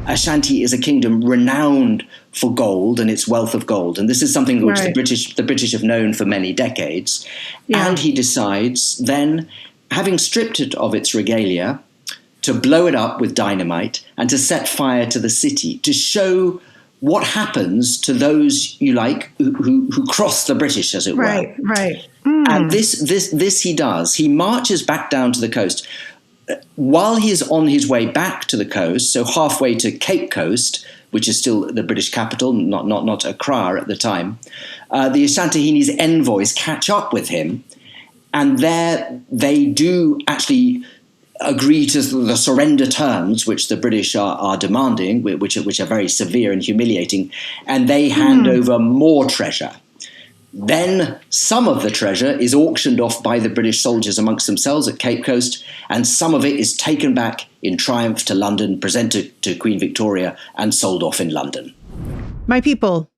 Ashanti is a kingdom renowned for gold and its wealth of gold. And this is something which the British have known for many decades. Yeah. And he decides then, having stripped it of its regalia, to blow it up with dynamite and to set fire to the city, to show what happens to those, who cross the British, as it were. Right. And this he does. He marches back down to the coast. While he is on his way back to the coast, so halfway to Cape Coast, which is still the British capital, not Accra at the time, the Ashanti's envoys catch up with him, and there they do actually agree to the surrender terms which the British are demanding, which are very severe and humiliating, and they hand over more treasure. Then some of the treasure is auctioned off by the British soldiers amongst themselves at Cape Coast, and some of it is taken back in triumph to London, presented to Queen Victoria, and sold off in London. My people,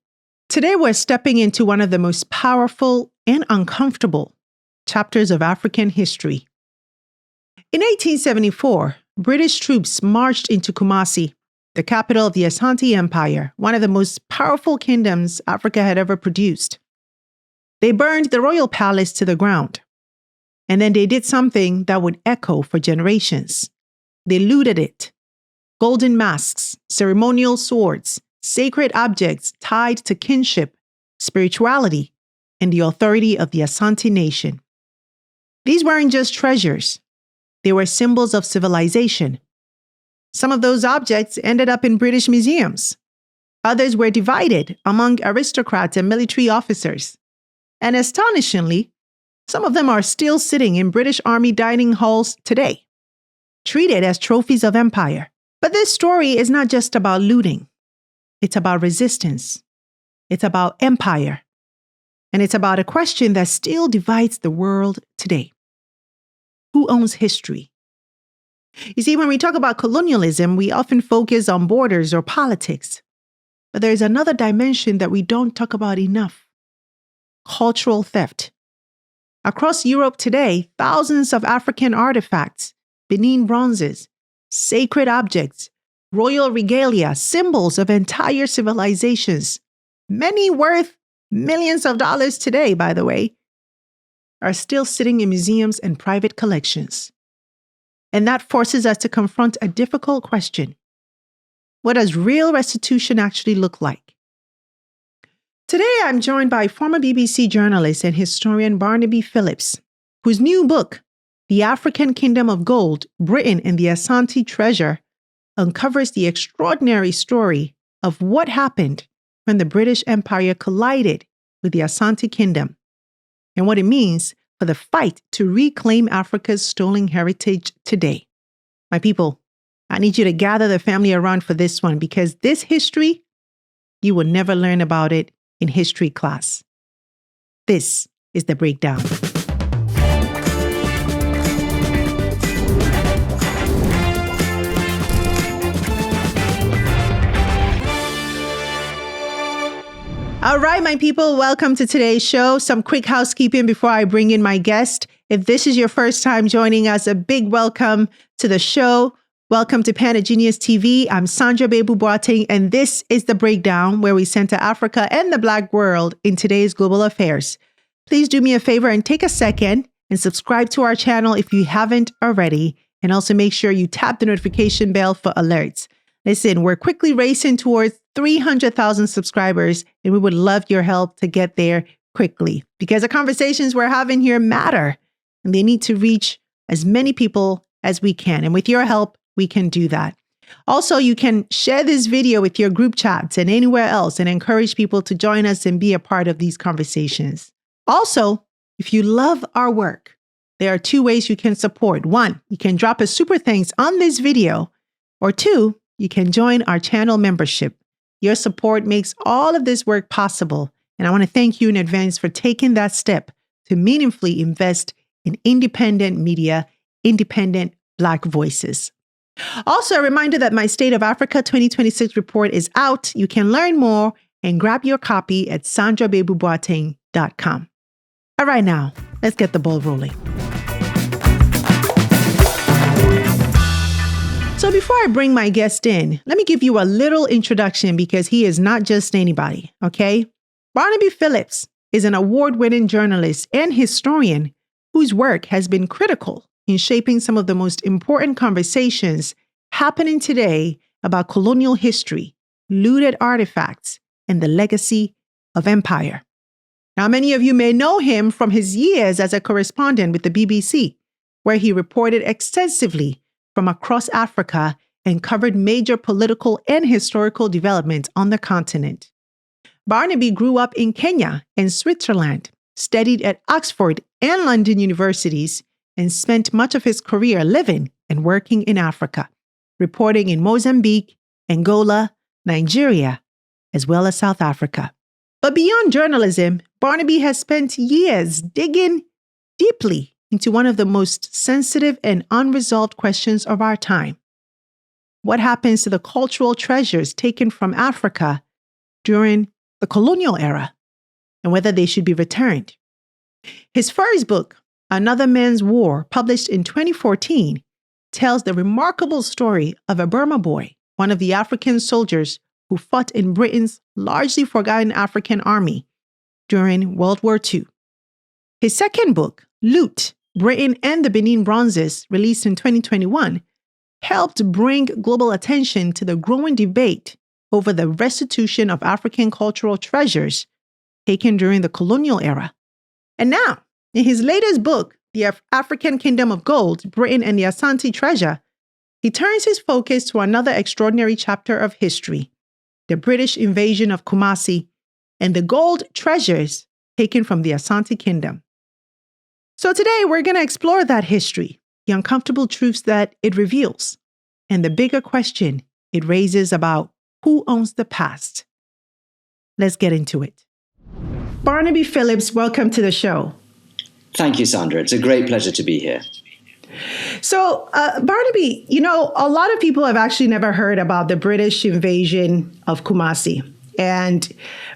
today we're stepping into one of the most powerful and uncomfortable chapters of African history. In 1874, British troops marched into Kumasi, the capital of the Asante Empire, one of the most powerful kingdoms Africa had ever produced. They burned the royal palace to the ground. And then they did something that would echo for generations. They looted it. Golden masks, ceremonial swords, sacred objects tied to kinship, spirituality, and the authority of the Asante nation. These weren't just treasures. They were symbols of civilization. Some of those objects ended up in British museums. Others were divided among aristocrats and military officers. And astonishingly, some of them are still sitting in British Army dining halls today, treated as trophies of empire. But this story is not just about looting. It's about resistance. It's about empire. And it's about a question that still divides the world today. Who owns history? You see, when we talk about colonialism, we often focus on borders or politics. But there's another dimension that we don't talk about enough. Cultural theft. Across Europe today, thousands of African artifacts, Benin bronzes, sacred objects, royal regalia, symbols of entire civilizations, many worth millions of dollars today, by the way, are still sitting in museums and private collections. And that forces us to confront a difficult question. What does real restitution actually look like? Today, I'm joined by former BBC journalist and historian Barnaby Phillips, whose new book, The African Kingdom of Gold, Britain and the Asante Treasure, uncovers the extraordinary story of what happened when the British Empire collided with the Asante Kingdom, and what it means for the fight to reclaim Africa's stolen heritage today. My people, I need you to gather the family around for this one, because this history, you will never learn about it in history class. This is The Breakdown. All right, my people, welcome to today's show. Some quick housekeeping before I bring in my guest. If this is your first time joining us, a big welcome to the show. Welcome to PanaGenius TV. I'm Sandra Babu-Boateng, and this is The Breakdown, where we center Africa and the Black world in today's global affairs. Please do me a favor and take a second and subscribe to our channel if you haven't already, and also make sure you tap the notification bell for alerts. Listen, we're quickly racing towards 300,000 subscribers, and we would love your help to get there quickly, because the conversations we're having here matter, and they need to reach as many people as we can. And with your help, we can do that. Also, you can share this video with your group chats and anywhere else and encourage people to join us and be a part of these conversations. Also, if you love our work, there are two ways you can support. One, you can drop a super thanks on this video, or two, you can join our channel membership. Your support makes all of this work possible, and I want to thank you in advance for taking that step to meaningfully invest in independent media, independent Black voices. Also, a reminder that my State of Africa 2026 report is out. You can learn more and grab your copy at sandrababuboateng.com. All right, now, let's get the ball rolling. So before I bring my guest in, let me give you a little introduction because he is not just anybody, okay? Barnaby Phillips is an award-winning journalist and historian whose work has been critical in shaping some of the most important conversations happening today about colonial history, looted artifacts, and the legacy of empire. Now, many of you may know him from his years as a correspondent with the BBC, where he reported extensively from across Africa and covered major political and historical developments on the continent. Barnaby grew up in Kenya and Switzerland, studied at Oxford and London universities, and spent much of his career living and working in Africa, reporting in Mozambique, Angola, Nigeria, as well as South Africa. But beyond journalism, Barnaby has spent years digging deeply into one of the most sensitive and unresolved questions of our time. What happens to the cultural treasures taken from Africa during the colonial era, and whether they should be returned? His first book, Another Man's War, published in 2014, tells the remarkable story of a Burma boy, one of the African soldiers who fought in Britain's largely forgotten African army during World War II. His second book, Loot, Britain and the Benin Bronzes, released in 2021, helped bring global attention to the growing debate over the restitution of African cultural treasures taken during the colonial era. And now, in his latest book, The African Kingdom of Gold, Britain and the Asante Treasure, he turns his focus to another extraordinary chapter of history, the British invasion of Kumasi and the gold treasures taken from the Asante Kingdom. So today, we're going to explore that history, the uncomfortable truths that it reveals, and the bigger question it raises about who owns the past. Let's get into it. Barnaby Phillips, welcome to the show. Thank you, Sandra. It's a great pleasure to be here. So, Barnaby, a lot of people have actually never heard about the British invasion of Kumasi. And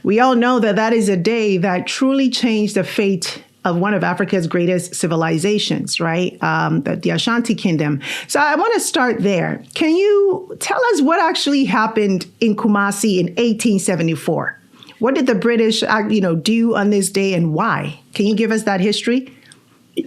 we all know that that is a day that truly changed the fate of one of Africa's greatest civilizations, right? The Ashanti Kingdom. So I want to start there. Can you tell us what actually happened in Kumasi in 1874? What did the British, do on this day and why? Can you give us that history?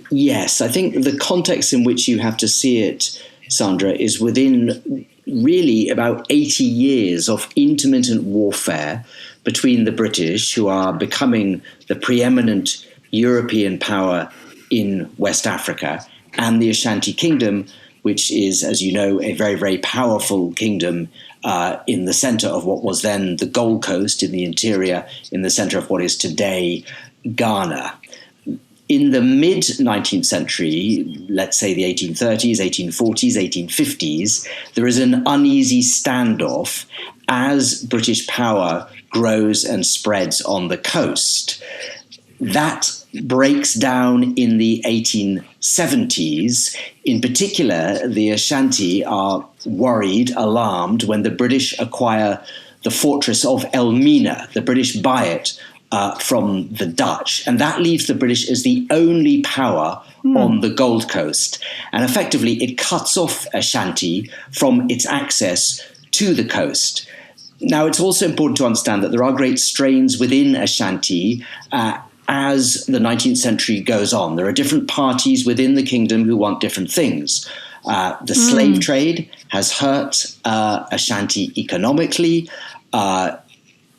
Yes, I think the context in which you have to see it, Sandra, is within really about 80 years of intermittent warfare between the British, who are becoming the preeminent European power in West Africa, and the Ashanti Kingdom, which is, as you know, a very, very powerful kingdom in the center of what was then the Gold Coast, in the interior, in the center of what is today Ghana. In the mid-19th century, let's say the 1830s, 1840s, 1850s, there is an uneasy standoff as British power grows and spreads on the coast. That breaks down in the 1870s. In particular, the Ashanti are worried, alarmed, when the British acquire the fortress of Elmina. The British buy it from the Dutch, and that leaves the British as the only power on the Gold Coast. And effectively, it cuts off Ashanti from its access to the coast. Now, it's also important to understand that there are great strains within Ashanti as the 19th century goes on. There are different parties within the kingdom who want different things. The slave trade has hurt Ashanti economically.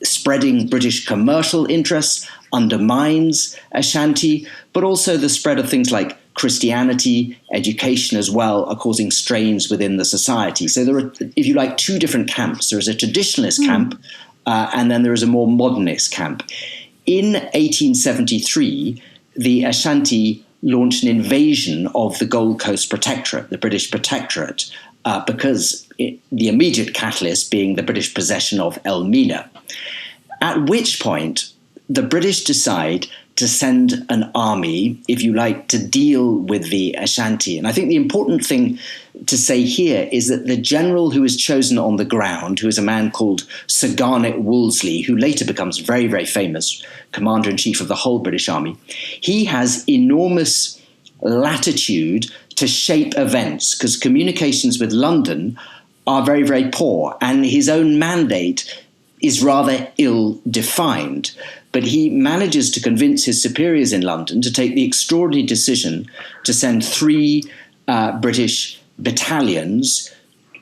Spreading British commercial interests undermines Ashanti, but also the spread of things like Christianity, education as well, are causing strains within the society. So there are, if you like, two different camps. There is a traditionalist camp, and then there is a more modernist camp. In 1873, the Ashanti launched an invasion of the Gold Coast Protectorate, the British Protectorate, because the immediate catalyst being the British possession of Elmina. At which point, the British decide to send an army, if you like, to deal with the Ashanti. And I think the important thing to say here is that the general who is chosen on the ground, who is a man called Sir Garnet Wolseley, who later becomes very, very famous, commander-in-chief of the whole British Army, he has enormous latitude to shape events, because communications with London are very, very poor, and his own mandate is rather ill-defined. But he manages to convince his superiors in London to take the extraordinary decision to send 3 British battalions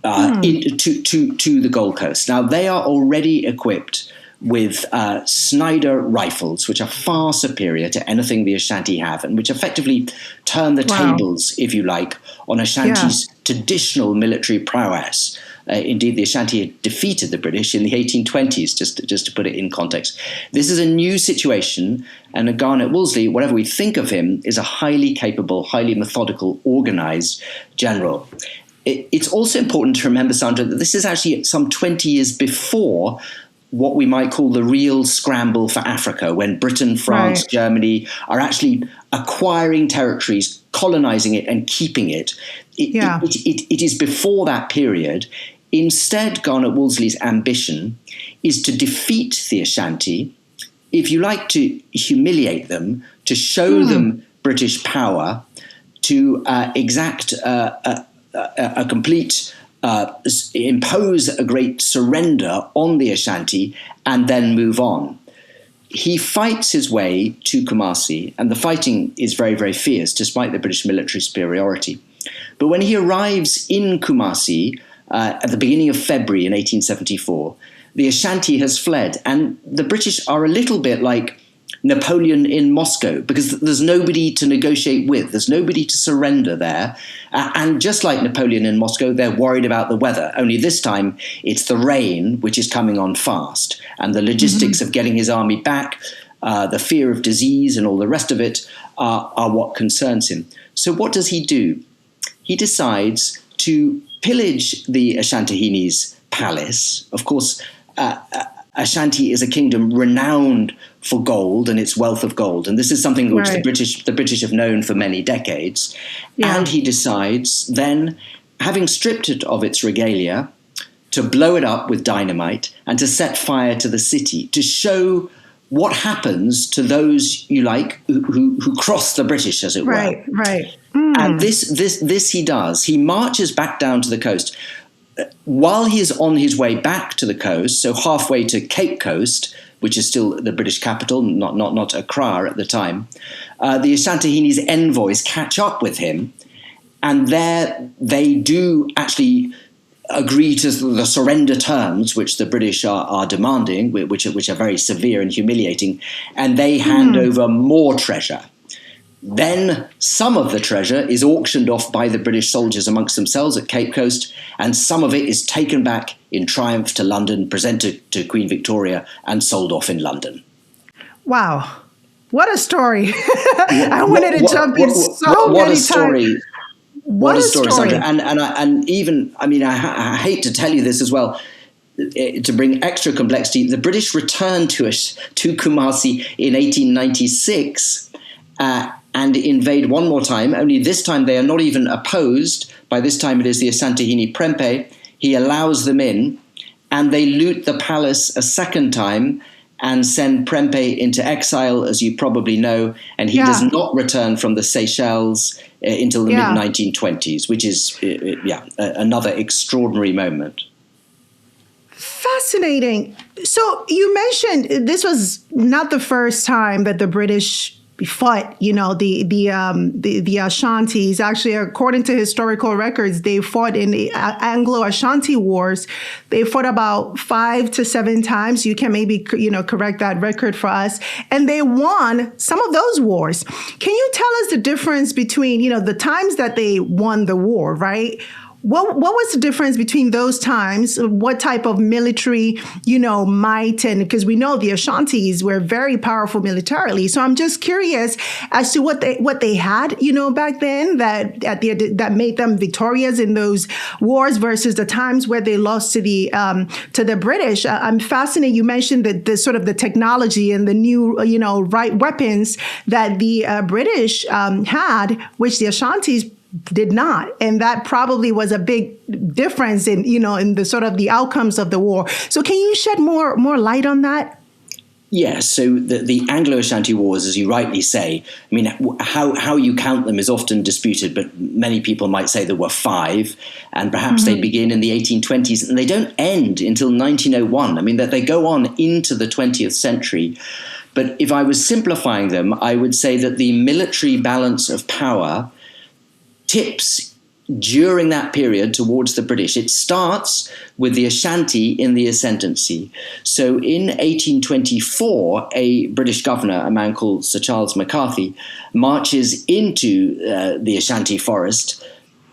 to the Gold Coast. Now, they are already equipped with Snyder rifles, which are far superior to anything the Ashanti have, and which effectively turn the tables, if you like, on Ashanti's traditional military prowess. Indeed, the Ashanti had defeated the British in the 1820s, just to put it in context. This is a new situation, and Garnet Wolseley, whatever we think of him, is a highly capable, highly methodical, organized general. It's also important to remember, Sandra, that this is actually some 20 years before what we might call the real scramble for Africa, when Britain, France, Germany are actually acquiring territories, colonizing it and keeping it. It is before that period. Instead, Garnet Wolseley's ambition is to defeat the Ashanti, if you like, to humiliate them, to show them British power, to exact a complete impose a great surrender on the Ashanti and then move on. He fights his way to Kumasi, and the fighting is very, very fierce, despite the British military superiority. But when he arrives in Kumasi at the beginning of February in 1874, the Ashanti has fled, and the British are a little bit like Napoleon in Moscow, because there's nobody to negotiate with. There's nobody to surrender there. And just like Napoleon in Moscow, they're worried about the weather. Only this time, it's the rain, which is coming on fast. And the logistics of getting his army back, the fear of disease and all the rest of it are what concerns him. So what does he do? He decides to pillage the Ashantihini's palace. Of course, Ashanti is a kingdom renowned for gold and its wealth of gold. And this is something which the British have known for many decades. Yeah. And he decides then, having stripped it of its regalia, to blow it up with dynamite and to set fire to the city, to show what happens to those, you like, who cross the British, as it were. Right. And this he does. He marches back down to the coast. While he is on his way back to the coast, so halfway to Cape Coast, which is still the British capital, not Accra at the time, the Ashantihini's envoys catch up with him, and there they do actually agree to the surrender terms which the British are demanding, which are very severe and humiliating, and they hand over more treasure. Then some of the treasure is auctioned off by the British soldiers amongst themselves at Cape Coast, and some of it is taken back in triumph to London, presented to Queen Victoria, and sold off in London. Wow. What a story. I wanted to jump in so many times. What a story, Sandra. And even, I hate to tell you this as well, to bring extra complexity, the British returned to Kumasi in 1896 and invade one more time, only this time they are not even opposed. By this time it is the Asantehene Prempeh. He allows them in, and they loot the palace a second time and send Prempeh into exile, as you probably know, and he does not return from the Seychelles until the mid-1920s, which is, another extraordinary moment. Fascinating. So you mentioned this was not the first time that the British fought, the Ashantis. Actually, according to historical records, they fought in the Anglo-Ashanti wars. They fought about 5 to 7 times. You can maybe, correct that record for us. And they won some of those wars. Can you tell us the difference between, the times that they won the war, right? What was the difference between those times? What type of military, might? And because we know the Ashantis were very powerful militarily. So I'm just curious as to what they had, back then that made them victorious in those wars versus the times where they lost to the British. I'm fascinated. You mentioned that the sort of the technology and the new, weapons that the British had, which the Ashantis did not. And that probably was a big difference in the sort of the outcomes of the war. So can you shed more light on that? Yes, so the Anglo-Ashanti Wars, as you rightly say, I mean, how you count them is often disputed, but many people might say there were 5, and perhaps they begin in the 1820s, and they don't end until 1901. I mean, that they go on into the 20th century. But if I was simplifying them, I would say that the military balance of power tips during that period towards the British. It starts with the Ashanti in the ascendancy. So in 1824, a British governor, a man called Sir Charles McCarthy, marches into the Ashanti forest.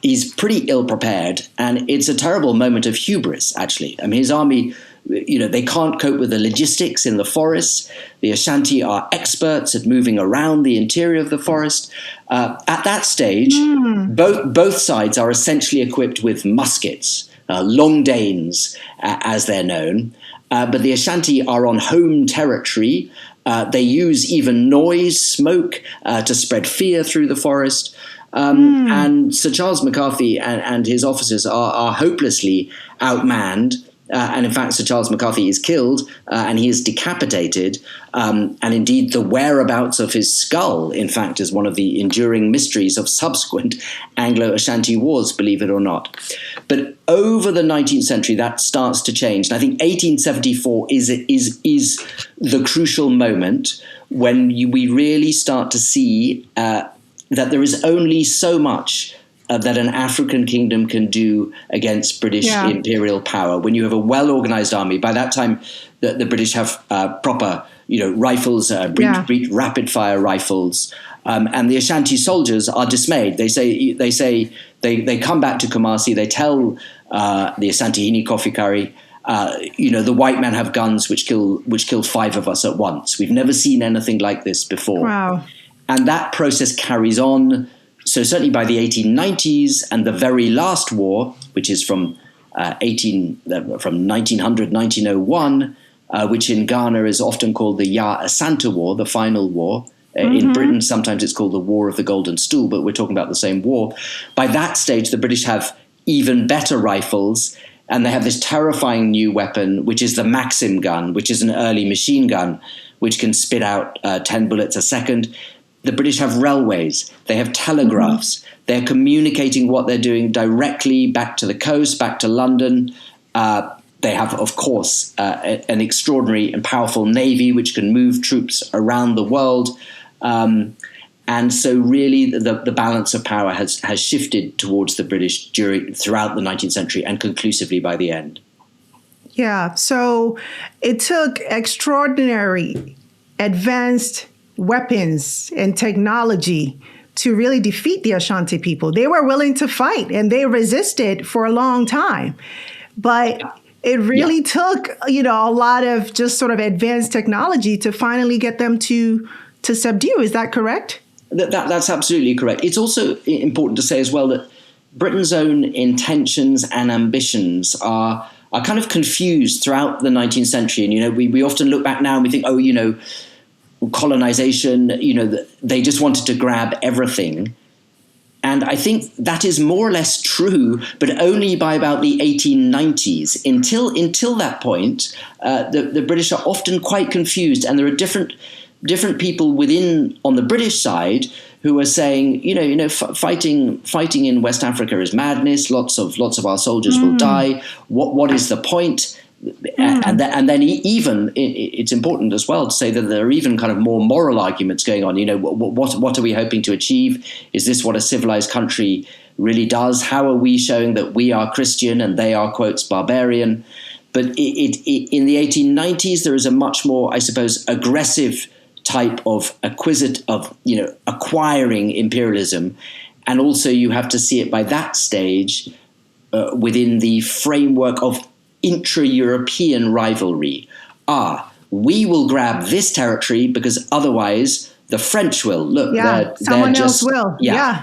He's pretty ill-prepared, and it's a terrible moment of hubris, actually. I mean, his army, they can't cope with the logistics in the forest. The Ashanti are experts at moving around the interior of the forest. At that stage, both sides are essentially equipped with muskets, long Danes, as they're known. But the Ashanti are on home territory. They use even noise, smoke, to spread fear through the forest. And Sir Charles McCarthy and his officers are hopelessly outmanned. And in fact, Sir Charles McCarthy is killed and he is decapitated. And indeed, the whereabouts of his skull, in fact, is one of the enduring mysteries of subsequent Anglo-Ashanti wars, believe it or not. But over the 19th century, that starts to change. And I think 1874 is the crucial moment when we really start to see that there is only so much that an African kingdom can do against British imperial power. When you have a well-organized army, by that time, the British have proper, rifles, rapid-fire rifles, and the Ashanti soldiers are dismayed. They say they come back to Kumasi. They tell the Asantehene coffee curry, the white men have guns which kill 5 of us at once. We've never seen anything like this before. Wow. And that process carries on. So certainly by the 1890s and the very last war, which is from 1900, 1901, which in Ghana is often called the Ya Asante War, the final war. In Britain, sometimes it's called the War of the Golden Stool, but we're talking about the same war. By that stage, the British have even better rifles, and they have this terrifying new weapon, which is the Maxim gun, which is an early machine gun, which can spit out 10 bullets a second. The British have railways, they have telegraphs, they're communicating what they're doing directly back to the coast, back to London. They have, of course, an extraordinary and powerful navy which can move troops around the world. And so really the balance of power has shifted towards the British throughout the 19th century and conclusively by the end. Yeah, so it took extraordinary advanced weapons and technology to really defeat the Ashanti people. They were willing to fight and they resisted for a long time. But it really took, a lot of just sort of advanced technology to finally get them to subdue. Is that correct? That's absolutely correct. It's also important to say as well that Britain's own intentions and ambitions are kind of confused throughout the 19th century. And, we often look back now and we think, colonization, they just wanted to grab everything. And I think that is more or less true, but only by about the 1890s. Until that point, the British are often quite confused, and there are different people on the British side who are saying, fighting in West Africa is madness. Lots of our soldiers will die. What is the point? And then even it's important as well to say that there are even kind of more moral arguments going on. What are we hoping to achieve? Is this what a civilized country really does? How are we showing that we are Christian and they are, quotes, barbarian? But in the 1890s, there is a much more, I suppose, aggressive type of acquiring imperialism. And also you have to see it by that stage within the framework of intra-European rivalry. We will grab this territory because otherwise the French will. Look, someone else will.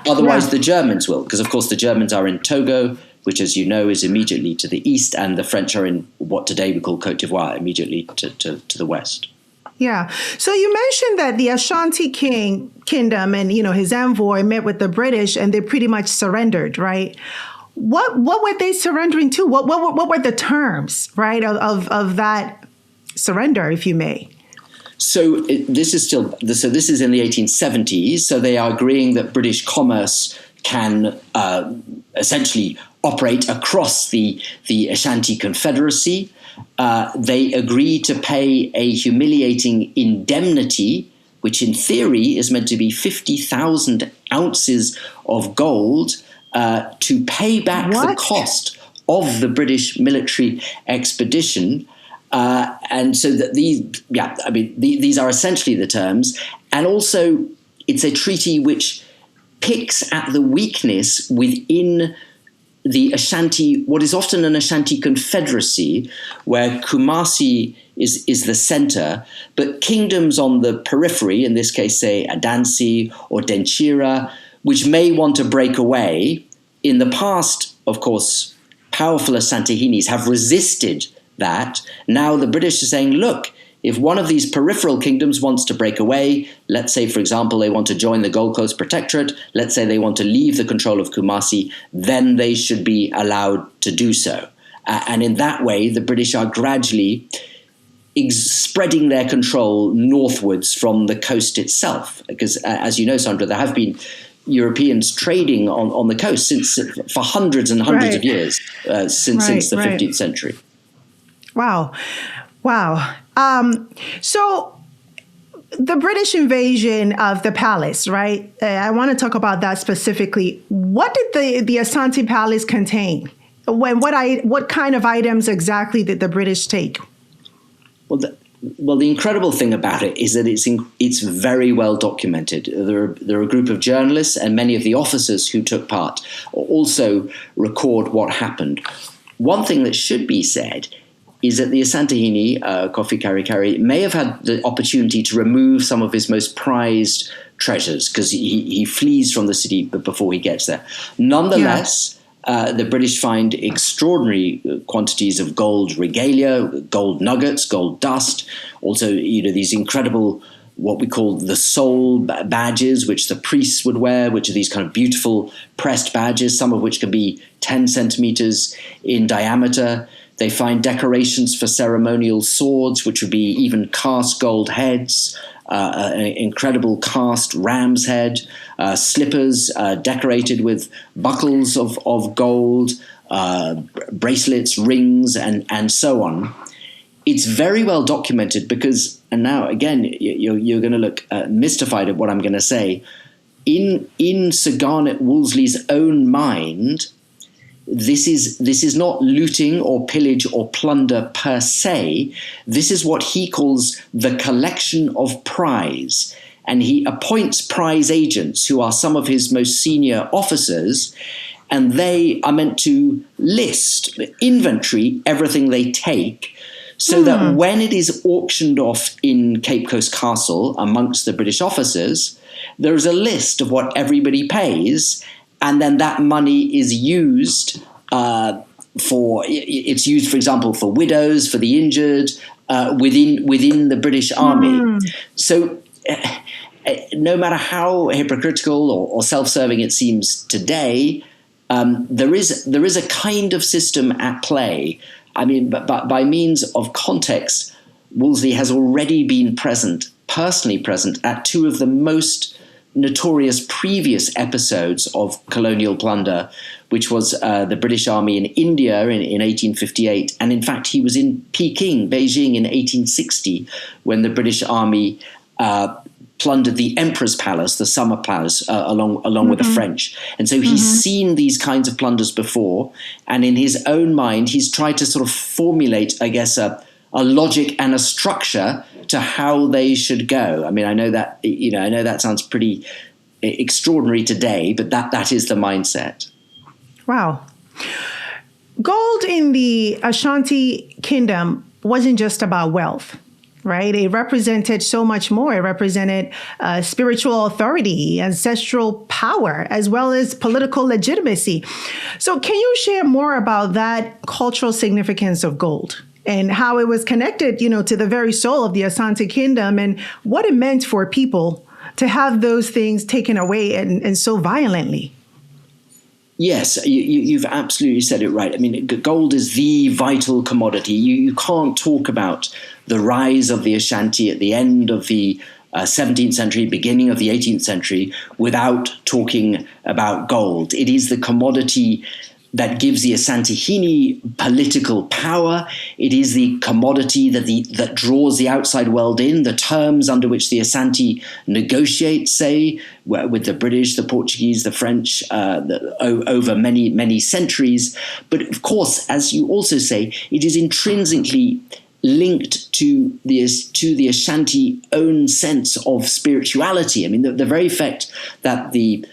Otherwise the Germans will, because of course the Germans are in Togo, which, as you know, is immediately to the east, and the French are in what today we call Côte d'Ivoire, immediately to the west. Yeah. So you mentioned that the Ashanti kingdom and, his envoy met with the British and they pretty much surrendered, right? What were they surrendering to? What were the terms, right, of that surrender, if you may? This is in the 1870s. So they are agreeing that British commerce can essentially operate across the Ashanti Confederacy. They agree to pay a humiliating indemnity, which in theory is meant to be 50,000 ounces of gold, to pay back the cost of the British military expedition. And so that these are essentially the terms. And also it's a treaty which picks at the weakness within the Ashanti, what is often an Ashanti confederacy, where Kumasi is the center, but kingdoms on the periphery, in this case, say Adansi or Denchira, which may want to break away. In the past, of course, powerful Asantehinis have resisted that. Now the British are saying, look, if one of these peripheral kingdoms wants to break away, let's say, for example, they want to join the Gold Coast Protectorate, let's say they want to leave the control of Kumasi, then they should be allowed to do so. And in that way, the British are gradually spreading their control northwards from the coast itself. Because, as you know, Sandra, there have been Europeans trading on the coast for hundreds and hundreds of years, since the 15th century. Wow. So the British invasion of the palace, right? I want to talk about that specifically. What did the Asante Palace contain? What kind of items exactly did the British take? Well, the incredible thing about it is that it's very well documented. There are a group of journalists, and many of the officers who took part also record what happened. One thing that should be said is that the Asantehene, Kofi Karikari, may have had the opportunity to remove some of his most prized treasures, because he flees from the city before he gets there. Nonetheless, the British find extraordinary quantities of gold regalia, gold nuggets, gold dust, also these incredible, what we call the soul badges, which the priests would wear, which are these kind of beautiful pressed badges, some of which can be 10 centimeters in diameter. They find decorations for ceremonial swords, which would be even cast gold heads, an incredible cast ram's head, slippers decorated with buckles of gold, bracelets, rings, and so on. It's very well documented because, and now again, you're going to look mystified at what I'm going to say. In Sir Garnet Wolseley's own mind, this is not looting or pillage or plunder per se. This is what he calls the collection of prize. And he appoints prize agents who are some of his most senior officers, and they are meant to list, inventory everything they take, so that when it is auctioned off in Cape Coast Castle amongst the British officers, there is a list of what everybody pays, and then that money is used for example, for widows, for the injured, within the British Army. So no matter how hypocritical or self-serving it seems today, there is a kind of system at play. I mean, but by means of context, Wolseley has already been personally present at two of the most notorious previous episodes of colonial plunder, which was the British Army in India in 1858. And in fact, he was in Peking, Beijing in 1860, when the British Army plundered the Emperor's Palace, the Summer Palace, along with the French. And so he's seen these kinds of plunders before. And in his own mind, he's tried to sort of formulate, I guess, a logic and a structure to how they should go. I mean, I know that sounds pretty extraordinary today, but that is the mindset. Wow. Gold in the Ashanti Kingdom wasn't just about wealth, right? It represented so much more. It represented spiritual authority, ancestral power, as well as political legitimacy. So can you share more about that cultural significance of gold and how it was connected, to the very soul of the Asante Kingdom, and what it meant for people to have those things taken away and so violently? Yes, you've absolutely said it right. I mean, gold is the vital commodity. You can't talk about the rise of the Ashanti at the end of the 17th century, beginning of the 18th century, without talking about gold. It is the commodity that gives the Asantehene political power. It is the commodity that draws the outside world in, the terms under which the Asante negotiate, say, with the British, the Portuguese, the French, over many, many centuries. But of course, as you also say, it is intrinsically linked to the Ashanti own sense of spirituality. I mean, the very fact that the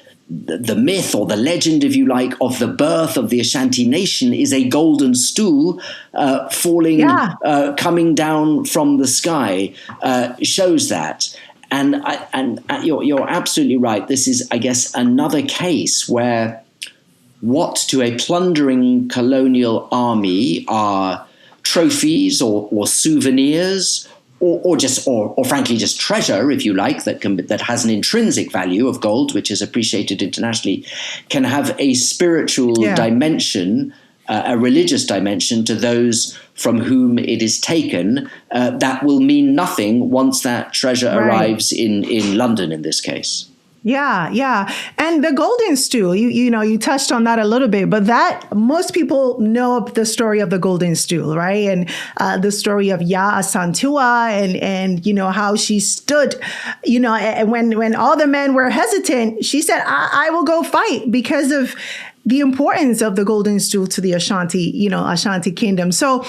myth or the legend, if you like, of the birth of the Ashanti nation is a golden stool falling, coming down from the sky, shows that. And you're absolutely right. This is, I guess, another case where what to a plundering colonial army are trophies or souvenirs, or frankly just treasure, if you like, that has an intrinsic value of gold, which is appreciated internationally, can have a spiritual dimension, a religious dimension to those from whom it is taken, that will mean nothing once that treasure arrives in London, in this case. Yeah. And the golden stool, you touched on that a little bit, but that most people know the story of the golden stool, right? And the story of Ya Asantua and how she stood, when all the men were hesitant, she said, I will go fight because of the importance of the golden stool to the Ashanti Kingdom. So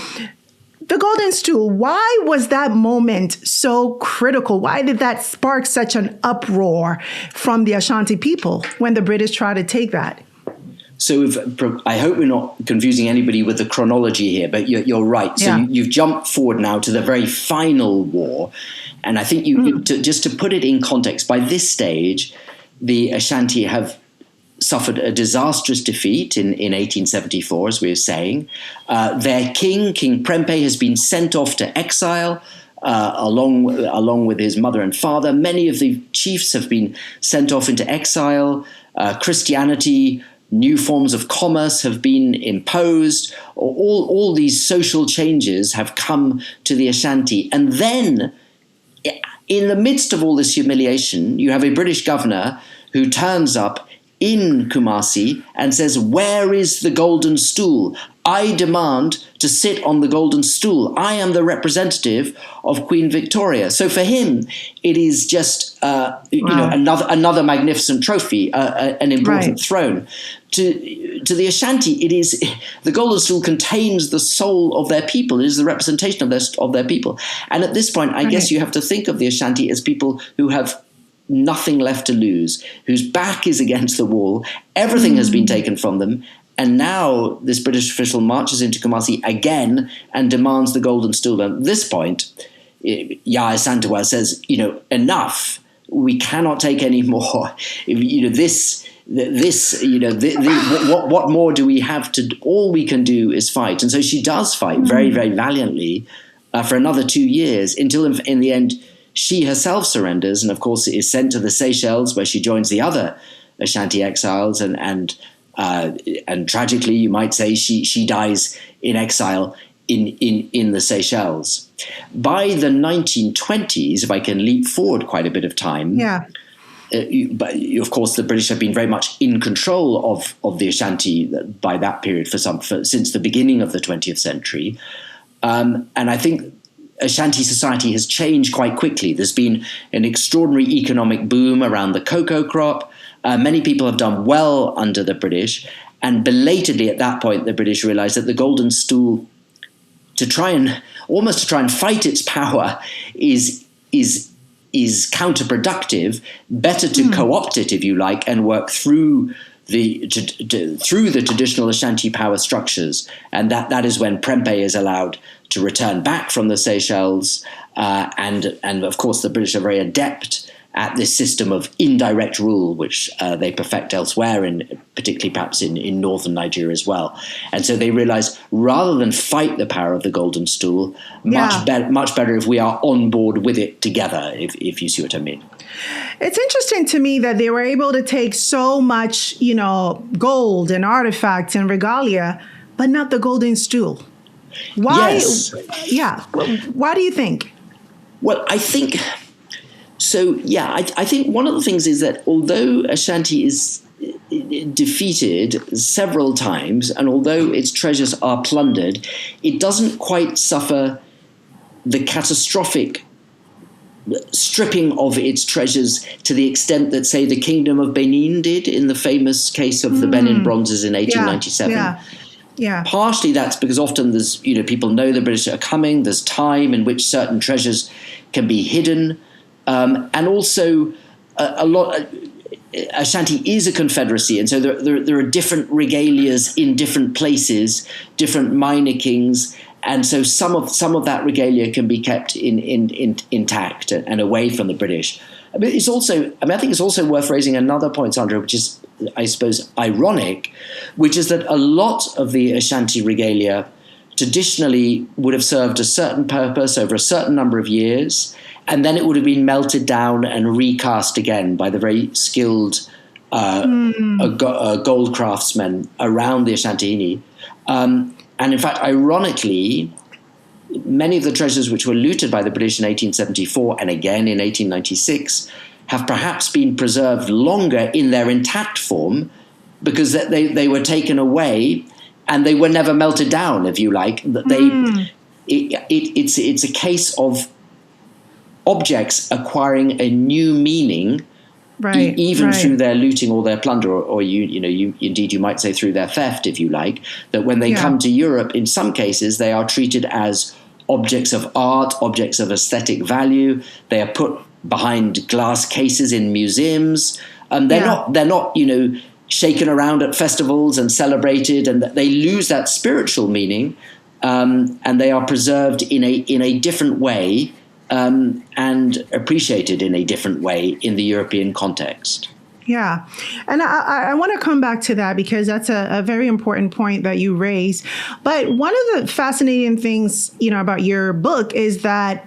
the golden stool, why was that moment so critical? Why did that spark such an uproar from the Ashanti people when the British tried to take that? So I hope we're not confusing anybody with the chronology here, but you're right. So you've jumped forward now to the very final war. And I think just to put it in context, by this stage, the Ashanti have suffered a disastrous defeat in 1874, as we were saying. Their king, King Prempeh, has been sent off to exile along with his mother and father. Many of the chiefs have been sent off into exile. Christianity, new forms of commerce have been imposed. All these social changes have come to the Ashanti. And then, in the midst of all this humiliation, you have a British governor who turns up in Kumasi and says, "Where is the golden stool? I demand to sit on the golden stool. I am the representative of Queen Victoria." So for him, it is just another magnificent trophy, an important throne. To the Ashanti, it is the golden stool contains the soul of their people. It is the representation of their people. And at this point, I guess you have to think of the Ashanti as people who have nothing left to lose, whose back is against the wall. Everything has been taken from them. And now this British official marches into Kumasi again and demands the golden stool. And at this point, Ya Asantewa says, enough. We cannot take any more. What more do we have to? All we can do is fight. And so she does fight very, very valiantly for another 2 years until in the end, she herself surrenders and, of course, is sent to the Seychelles, where she joins the other Ashanti exiles. And tragically, you might say, she dies in exile in the Seychelles. By the 1920s, if I can leap forward quite a bit of time, but of course, the British have been very much in control of the Ashanti by that period since the beginning of the 20th century. And I think Ashanti society has changed quite quickly. There's been an extraordinary economic boom around the cocoa crop. Many people have done well under the British, and belatedly at that point, the British realized that the golden stool, to try and fight its power, is counterproductive. Better to co-opt it, if you like, and work through the traditional Ashanti power structures, and that is when Prempeh is allowed to return back from the Seychelles, and of course the British are very adept at this system of indirect rule, which they perfect elsewhere, particularly perhaps in northern Nigeria as well. And so they realize, rather than fight the power of the golden stool, much better if we are on board with it together, if you see what I mean. It's interesting to me that they were able to take so much, gold and artifacts and regalia, but not the golden stool. Why? Yes. Yeah. Why do you think? Well, I think so. Yeah, I think one of the things is that although Ashanti is defeated several times, and although its treasures are plundered, it doesn't quite suffer the catastrophic stripping of its treasures to the extent that, say, the Kingdom of Benin did in the famous case of the Benin bronzes in 1897. Yeah. Partially that's because often there's, people know the British are coming, there's time in which certain treasures can be hidden, and also a lot. Ashanti is a confederacy, and so there are different regalias in different places, different minor kings, and so some of that regalia can be kept intact and away from the British. I think it's also worth raising another point, Sandra, which is, I suppose, ironic, which is that a lot of the Ashanti regalia traditionally would have served a certain purpose over a certain number of years, and then it would have been melted down and recast again by the very skilled gold craftsmen around the Ashanti. And in fact, ironically, many of the treasures which were looted by the British in 1874 and again in 1896 have perhaps been preserved longer in their intact form because they were taken away and they were never melted down, if you like. It's a case of objects acquiring a new meaning, right, even through their looting or their plunder, or you might say through their theft, if you like. That when they come to Europe, in some cases, they are treated as objects of art, objects of aesthetic value. They are put behind glass cases in museums, and they're not shaken around at festivals and celebrated, and they lose that spiritual meaning, and they are preserved in a different way. And appreciated in a different way in the European context. Yeah. And I want to come back to that because that's a very important point that you raise. But one of the fascinating things, about your book is that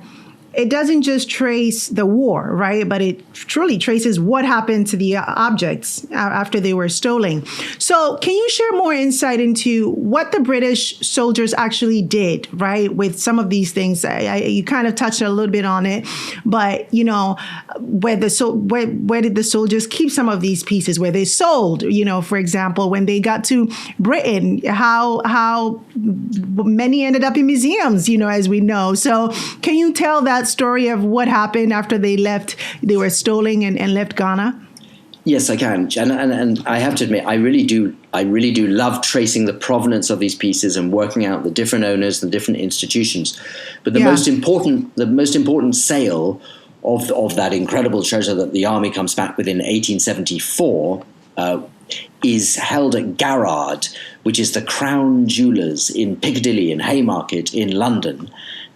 it doesn't just trace the war, right? But it truly traces what happened to the objects after they were stolen. So can you share more insight into what the British soldiers actually did, right, with some of these things? You kind of touched a little bit on it, but, where did the soldiers keep some of these pieces? Where they sold, for example, when they got to Britain, how many ended up in museums, as we know. So can you tell that story of what happened after they were stolen and left Ghana? Yes, I can. And I have to admit, I really do love tracing the provenance of these pieces and working out the different owners, the different institutions. But the most important sale of that incredible treasure that the army comes back with in 1874 is held at Garrard, which is the Crown Jewellers in Piccadilly in Haymarket in London.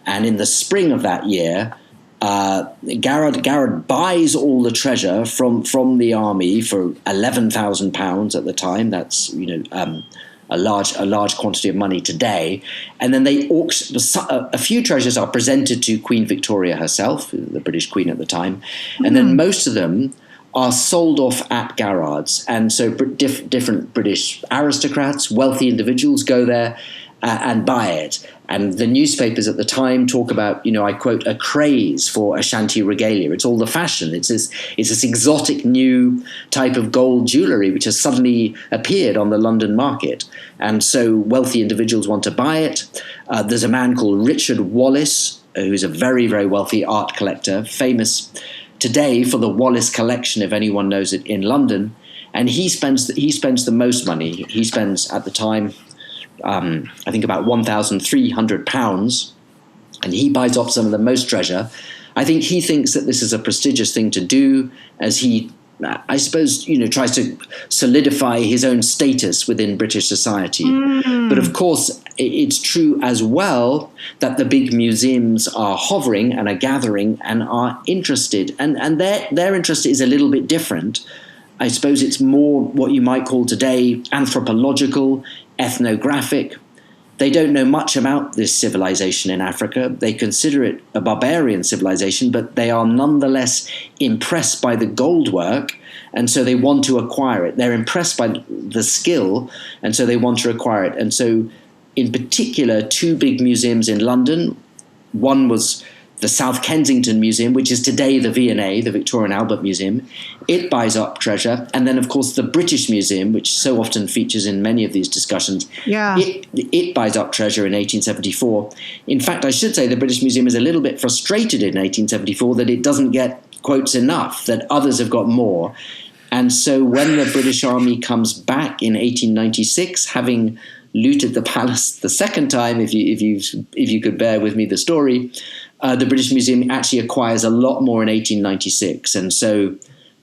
And in the spring of that year, Garrard buys all the treasure from the army for £11,000 at the time. That's a large quantity of money today. And then they auction. A few treasures are presented to Queen Victoria herself, the British Queen at the time, and then most of them are sold off at Garrard's. And so different British aristocrats, wealthy individuals go there and buy it. And the newspapers at the time talk about, I quote, a craze for Ashanti regalia. It's all the fashion. It's this exotic new type of gold jewellery which has suddenly appeared on the London market. And so wealthy individuals want to buy it. There's a man called Richard Wallace, who's a very, very wealthy art collector, famous today for the Wallace collection, if anyone knows it, in London. And he spends the most money. He spends, at the time, I think about £1,300, and he buys up some of the most treasure. I think he thinks that this is a prestigious thing to do, as he, I suppose, tries to solidify his own status within British society. But of course, it's true as well that the big museums are hovering and are gathering and are interested, and their interest is a little bit different. I suppose it's more what you might call today anthropological, ethnographic. They don't know much about this civilization in Africa. They consider it a barbarian civilization, but they are nonetheless impressed by the gold work, and so they want to acquire it. They're impressed by the skill, and so they want to acquire it. And so, in particular, two big museums in London. One was the South Kensington Museum, which is today the V&A, the Victoria and Albert Museum. It buys up treasure. And then, of course, the British Museum, which so often features in many of these discussions, it buys up treasure in 1874. In fact, I should say the British Museum is a little bit frustrated in 1874 that it doesn't get, quotes, enough, that others have got more. And so when the British Army comes back in 1896, having looted the palace the second time, if you could bear with me the story, the British Museum actually acquires a lot more in 1896. And so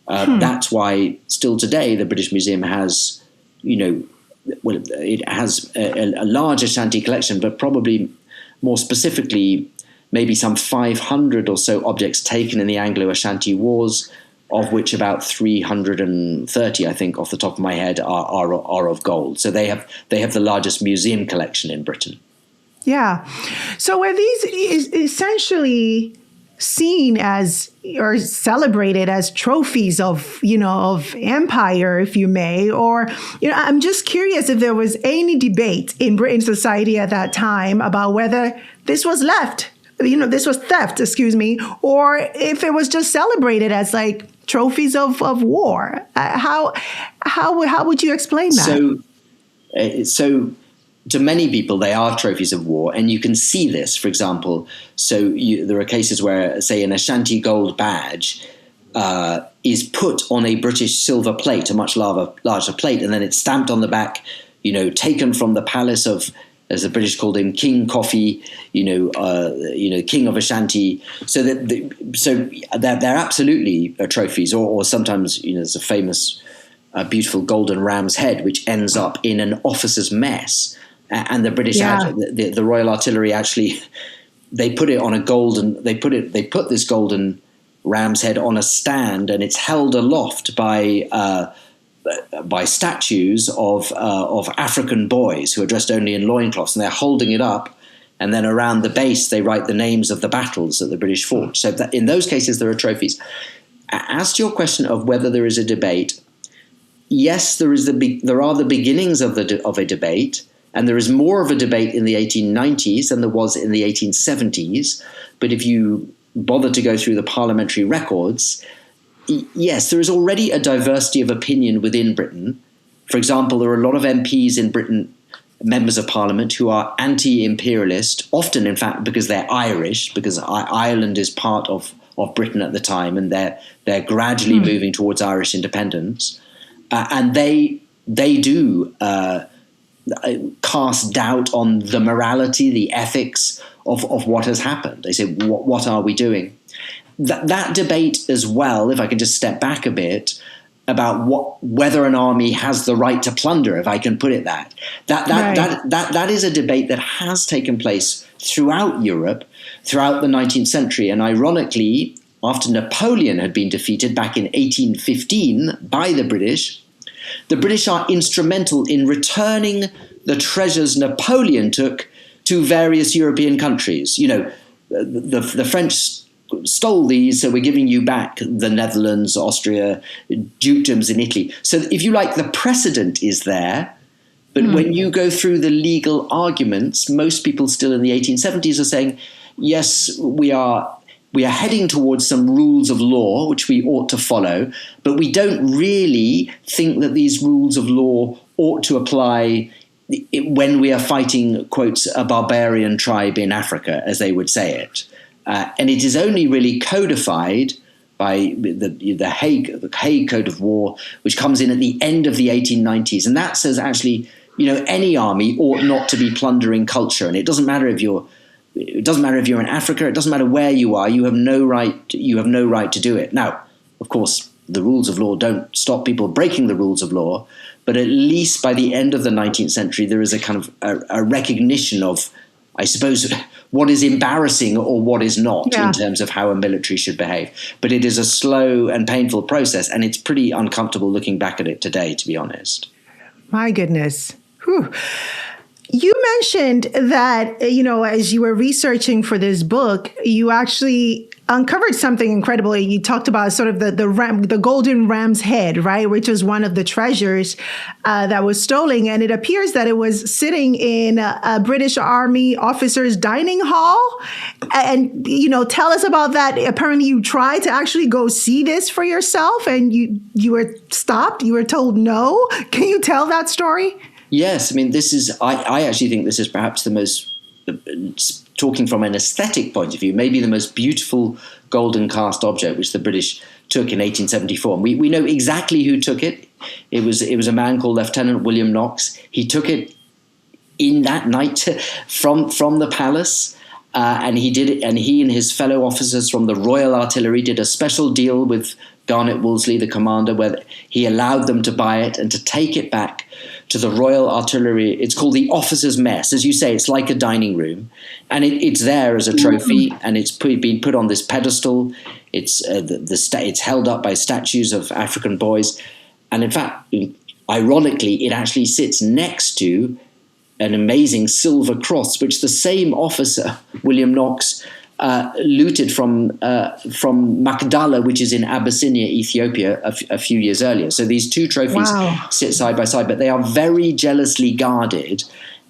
that's why still today the British Museum has, it has a large Ashanti collection, but probably more specifically, maybe some 500 or so objects taken in the Anglo-Ashanti Wars, of which about 330, I think, off the top of my head, are of gold. So they have the largest museum collection in Britain. Yeah. So are these essentially seen as or celebrated as trophies of empire, if you may? Or, I'm just curious if there was any debate in Britain society at that time about whether this was this was theft, or if it was just celebrated as like trophies of war. How would you explain that? So to many people, they are trophies of war, and you can see this, for example. So there are cases where, say, an Ashanti gold badge is put on a British silver plate, a much larger plate, and then it's stamped on the back, taken from the palace of, as the British called him, King Coffee, King of Ashanti. So they're absolutely trophies, or sometimes there's a famous, beautiful golden ram's head which ends up in an officer's mess, and the British, the Royal Artillery actually, they put it on a golden. They put this golden ram's head on a stand, and it's held aloft by statues of African boys who are dressed only in loincloths, and they're holding it up, and then around the base they write the names of the battles that the British fought. So that in those cases there are trophies. As to your question of whether there is a debate, yes, there are the beginnings of a debate, and there is more of a debate in the 1890s than there was in the 1870s. But if you bother to go through the parliamentary records, yes, there is already a diversity of opinion within Britain. For example, there are a lot of MPs in Britain, members of parliament, who are anti-imperialist, often, in fact, because they're Irish, because Ireland is part of Britain at the time, and they're gradually moving towards Irish independence. And they do cast doubt on the morality, the ethics of what has happened. They say, what are we doing? That debate as well, if I can just step back a bit, about whether an army has the right to plunder, if I can put it that is a debate that has taken place throughout Europe, throughout the 19th century. And ironically, after Napoleon had been defeated back in 1815 by the British are instrumental in returning the treasures Napoleon took to various European countries. The French stole these, so we're giving you back the Netherlands, Austria, dukedoms in Italy. So if you like, the precedent is there, but when you go through the legal arguments, most people still in the 1870s are saying, yes, we are heading towards some rules of law which we ought to follow, but we don't really think that these rules of law ought to apply when we are fighting, quotes, a barbarian tribe in Africa, as they would say it. And it is only really codified by the Hague Code of War, which comes in at the end of the 1890s. And that says actually, any army ought not to be plundering culture. And it doesn't matter if you're in Africa, it doesn't matter where you are, you have no right to do it. Now, of course, the rules of law don't stop people breaking the rules of law, but at least by the end of the 19th century, there is a kind of a recognition of, I suppose, what is embarrassing or what is not in terms of how a military should behave. But it is a slow and painful process, and it's pretty uncomfortable looking back at it today, to be honest. My goodness. Whew. You mentioned that, as you were researching for this book, you actually uncovered something incredible. You talked about sort of the golden ram's head, right, which was one of the treasures that was stolen. And it appears that it was sitting in a British Army officer's dining hall. And, tell us about that. Apparently you tried to actually go see this for yourself and you were stopped. You were told no. Can you tell that story? Yes, I mean, I actually think this is perhaps the most, talking from an aesthetic point of view, maybe the most beautiful golden cast object which the British took in 1874. And we know exactly who took it. It was a man called Lieutenant William Knox. He took it in that night from the palace. And he did it, and he and his fellow officers from the Royal Artillery did a special deal with Garnet Wolseley, the commander, where he allowed them to buy it and to take it back to the Royal Artillery. It's called the Officers' Mess. As you say, it's like a dining room. And it's there as a trophy, and it's been put on this pedestal. It's held up by statues of African boys. And in fact, ironically, it actually sits next to an amazing silver cross, which the same officer, William Knox, looted from Magdala, which is in Abyssinia, Ethiopia, a few years earlier. So these two trophies sit side by side, but they are very jealously guarded.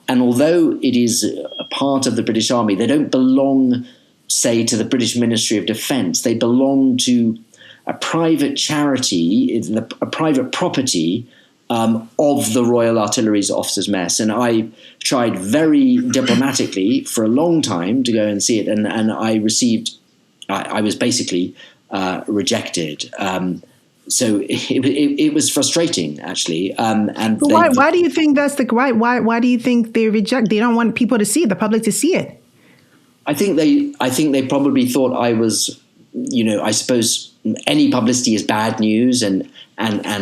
And although it is a part of the British Army, they don't belong, say, to the British Ministry of Defence. They belong to a private charity, a private property of the Royal Artillery's Officers' Mess. And I tried very diplomatically for a long time to go and see it, and I was basically rejected. So it was frustrating, actually. And why do you think that's why do you think they reject? They don't want people to see it, the public to see it. I think they probably thought I was, I suppose any publicity is bad news and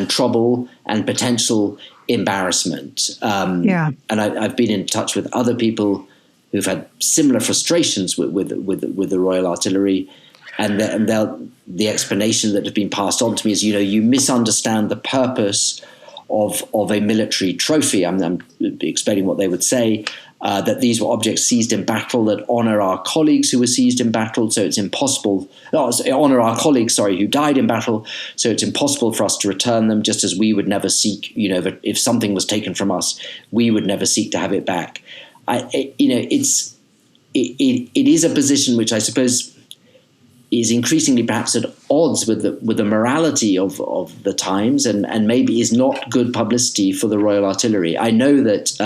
trouble and potential embarrassment. And I've been in touch with other people who've had similar frustrations with the Royal Artillery, and the explanation that has been passed on to me is, you misunderstand the purpose of a military trophy. I'm explaining what they would say. That these were objects seized in battle that honor our colleagues who were seized in battle. So it's impossible, honor our colleagues, who died in battle. So it's impossible for us to return them, just as we would never seek, if something was taken from us, we would never seek to have it back. It is a position which I suppose is increasingly perhaps at odds with the morality of the times, and maybe is not good publicity for the Royal Artillery. I know that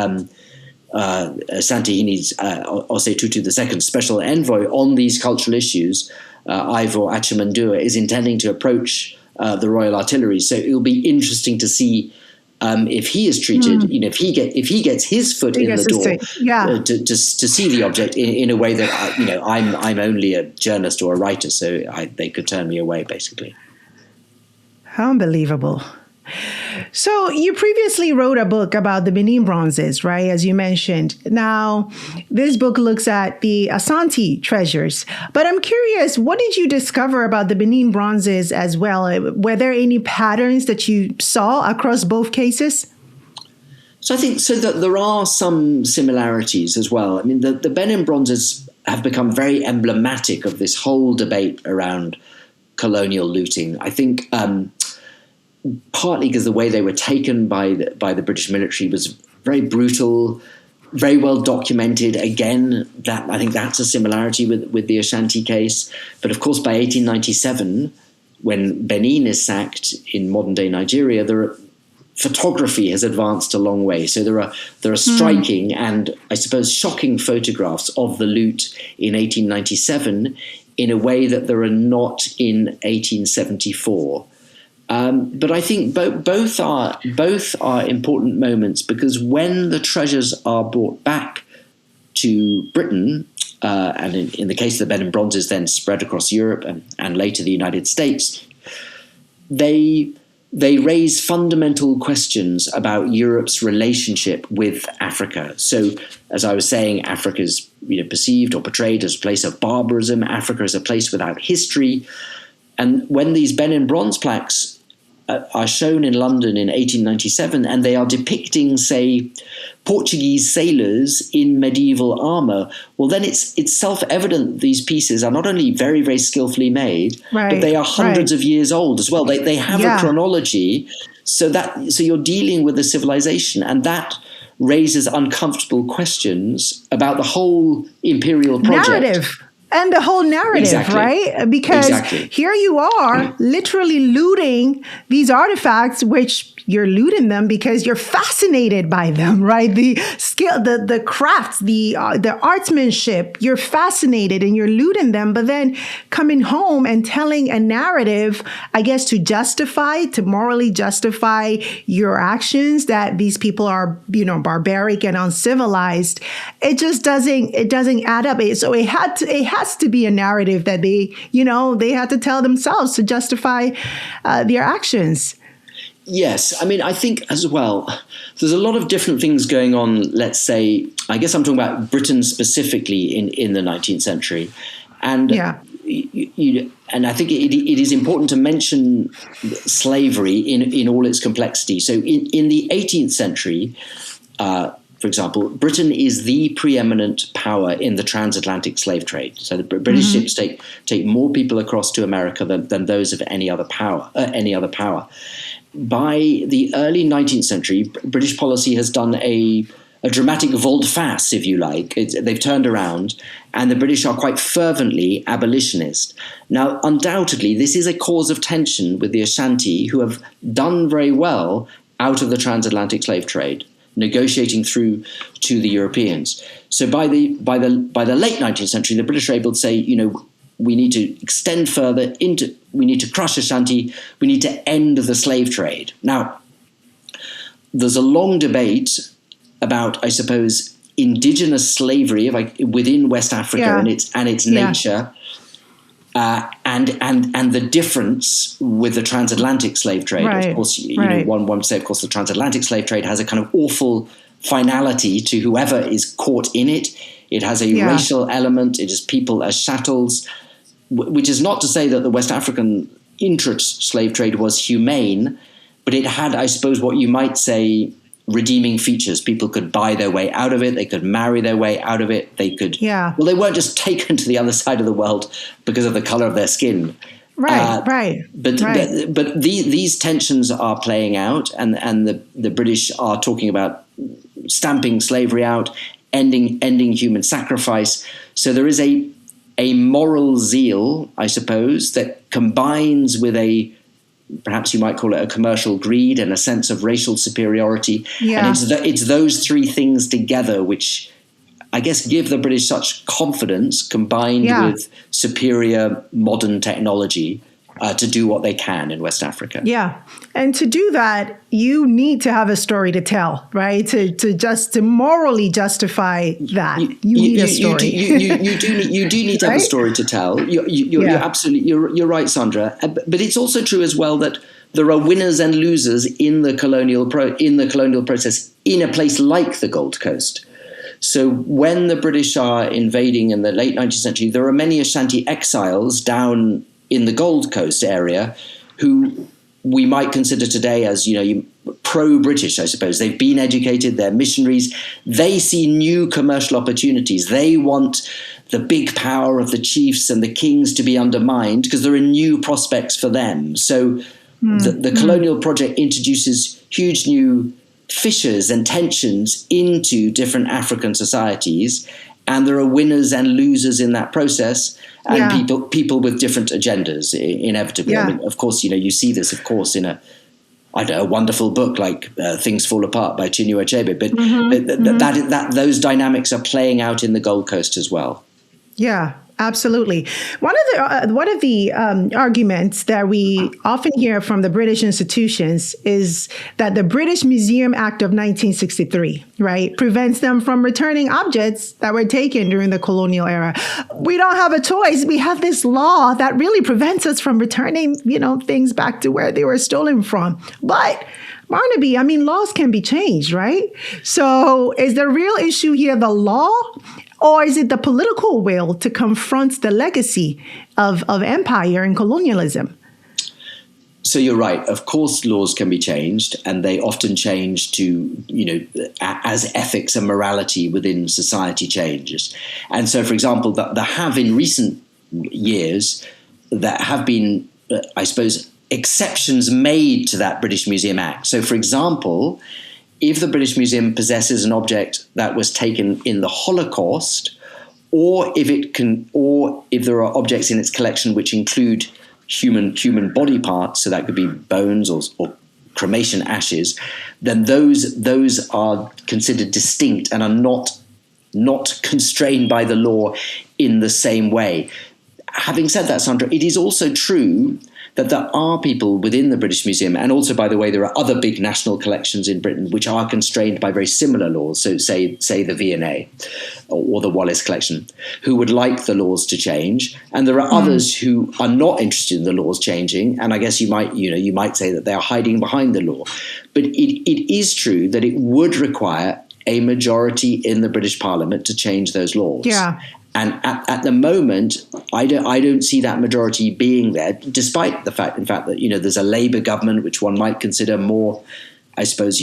Santihini's Osei Tutu II, special envoy on these cultural issues, Ivor Achimandua, is intending to approach the Royal Artillery. So it will be interesting to see if he is treated, if he gets his foot in the door, to see the object in a way that I'm only a journalist or a writer, so they could turn me away, basically. Unbelievable. So you previously wrote a book about the Benin bronzes, right, as you mentioned. Now, this book looks at the Asante treasures. But I'm curious, what did you discover about the Benin bronzes as well? Were there any patterns that you saw across both cases? So I think that there are some similarities as well. I mean, the Benin bronzes have become very emblematic of this whole debate around colonial looting. I think partly because the way they were taken by the British military was very brutal, very well documented. Again, I think that's a similarity with the Ashanti case. But of course, by 1897, when Benin is sacked in modern-day Nigeria, photography has advanced a long way. So there are striking and, I suppose, shocking photographs of the loot in 1897 in a way that there are not in 1874. But I think both are important moments, because when the treasures are brought back to Britain, and in the case of the Benin bronzes, then spread across Europe and later the United States, they raise fundamental questions about Europe's relationship with Africa. So, as I was saying, Africa is perceived or portrayed as a place of barbarism. Africa is a place without history. And when these Benin bronze plaques are shown in London in 1897, and they are depicting, say, Portuguese sailors in medieval armor, well, then it's self-evident these pieces are not only very, very skillfully made, but they are hundreds of years old as well. They have a chronology, so you're dealing with a civilization, and that raises uncomfortable questions about the whole imperial project. Narrative. And the whole narrative, right? Because here you are literally looting these artifacts, which you're looting them because you're fascinated by them, right? The skill, the crafts, the artsmanship, you're fascinated and you're looting them. But then coming home and telling a narrative, I guess, to morally justify your actions, that these people are, barbaric and uncivilized. It just doesn't add up. So it has to be a narrative that they had to tell themselves to justify their actions. Yes. I mean, I think as well, there's a lot of different things going on. Let's say, I guess I'm talking about Britain specifically in the 19th century. And and I think it is important to mention slavery in all its complexity. So in the 18th century, for example, Britain is the preeminent power in the transatlantic slave trade. So the British ships take more people across to America than those of any other power. By the early 19th century, British policy has done a dramatic volte-face, if you like. They've turned around, and the British are quite fervently abolitionist. Now, undoubtedly, this is a cause of tension with the Ashanti, who have done very well out of the transatlantic slave trade, negotiating through to the Europeans. So by the late 19th century, the British are able to say, we need to extend further we need to crush Ashanti, we need to end the slave trade. Now, there's a long debate about, I suppose, indigenous slavery within West Africa and its nature, and the difference with the transatlantic slave trade. Right. Of course, one would say, of course, the transatlantic slave trade has a kind of awful finality to whoever is caught in it. It has a racial element. It is people as chattels, which is not to say that the West African intra-slave trade was humane, but it had, I suppose, what you might say, redeeming features. People could buy their way out of it. They could marry their way out of it. They could, well, they weren't just taken to the other side of the world because of the color of their skin. But these tensions are playing out, and the British are talking about stamping slavery out, ending human sacrifice. So there is a moral zeal, I suppose, that combines with perhaps you might call it a commercial greed and a sense of racial superiority. And it's those three things together which I guess give the British such confidence, combined with superior modern technology, to do what they can in West Africa. Yeah. And to do that, you need to have a story to tell, right? To morally justify that. You need a story. You do need to have a story to tell. You're absolutely, you're right, Sandra. But it's also true as well that there are winners and losers in the colonial process in a place like the Gold Coast. So when the British are invading in the late 19th century, there are many Ashanti exiles down in the Gold Coast area who we might consider today as, pro-British, I suppose. They've been educated, they're missionaries. They see new commercial opportunities. They want the big power of the chiefs and the kings to be undermined because there are new prospects for them. So the colonial project introduces huge new fissures and tensions into different African societies, and there are winners and losers in that process, and people with different agendas, inevitably. I mean, of course, you see this, of course, in a wonderful book like Things Fall Apart by Chinua Achebe, but those dynamics are playing out in the Gold Coast as well. Yeah. Absolutely. One of the arguments that we often hear from the British institutions is that the British Museum Act of 1963, right, prevents them from returning objects that were taken during the colonial era. We don't have a choice. We have this law that really prevents us from returning, things back to where they were stolen from. But Barnaby, laws can be changed, right? So is the real issue here the law? Or is it the political will to confront the legacy of empire and colonialism? So you're right. Of course, laws can be changed, and they often change to, as ethics and morality within society changes. And so, for example, there have in recent years that have been, I suppose, exceptions made to that British Museum Act. So, for example, if the British Museum possesses an object that was taken in the Holocaust, or if there are objects in its collection which include human body parts, so that could be bones or cremation ashes, then those are considered distinct and are not constrained by the law in the same way. Having said that, Sandra, it is also true that there are people within the British Museum, and also, by the way, there are other big national collections in Britain which are constrained by very similar laws, so say the V&A or the Wallace collection, who would like the laws to change, and there are others who are not interested in the laws changing, and I guess you might say that they are hiding behind the law. But it is true that it would require a majority in the British Parliament to change those laws. Yeah. And at the moment, I don't see that majority being there, despite the fact, in fact, that there's a Labour government which one might consider more, I suppose,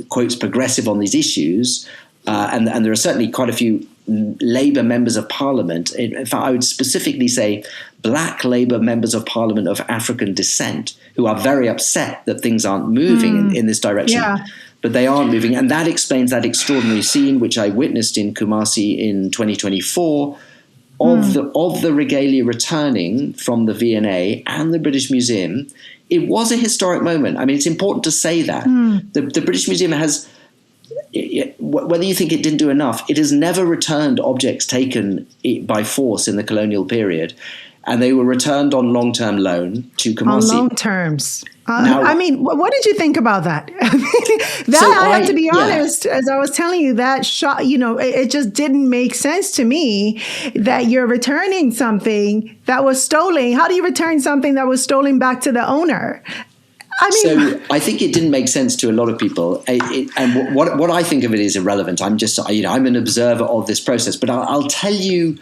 quotes progressive on these issues, and there are certainly quite a few Labour members of Parliament. In fact, I would specifically say black Labour members of Parliament of African descent who are very upset that things aren't moving in this direction. Yeah. But they aren't moving. And that explains that extraordinary scene, which I witnessed in Kumasi in 2024, of the regalia returning from the V&A and the British Museum. It was a historic moment. I mean, it's important to say that. The British Museum has, whether you think it didn't do enough, it has never returned objects taken by force in the colonial period. And they were returned on long-term loan to Kumasi. On long terms. What did you think about that? I have to be honest, as I was telling you, that shot, it just didn't make sense to me that you're returning something that was stolen. How do you return something that was stolen back to the owner? So I think it didn't make sense to a lot of people. And what I think of it is irrelevant. I'm just, I'm an observer of this process. But I'll tell you,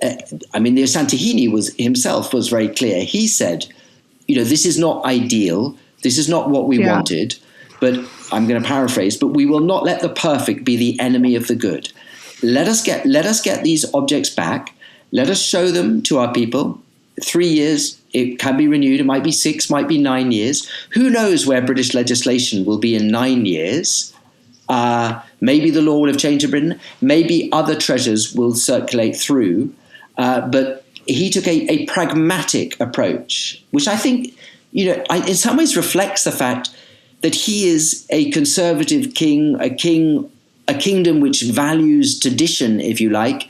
the Asante himself was very clear. He said, this is not ideal. This is not what we wanted. But I'm going to paraphrase, but we will not let the perfect be the enemy of the good. Let us get these objects back. Let us show them to our people. 3 years, it can be renewed. It might be 6, might be 9 years. Who knows where British legislation will be in 9 years? Maybe the law will have changed in Britain. Maybe other treasures will circulate through. But he took a pragmatic approach, which I think, in some ways reflects the fact that he is a conservative king, a kingdom which values tradition, if you like,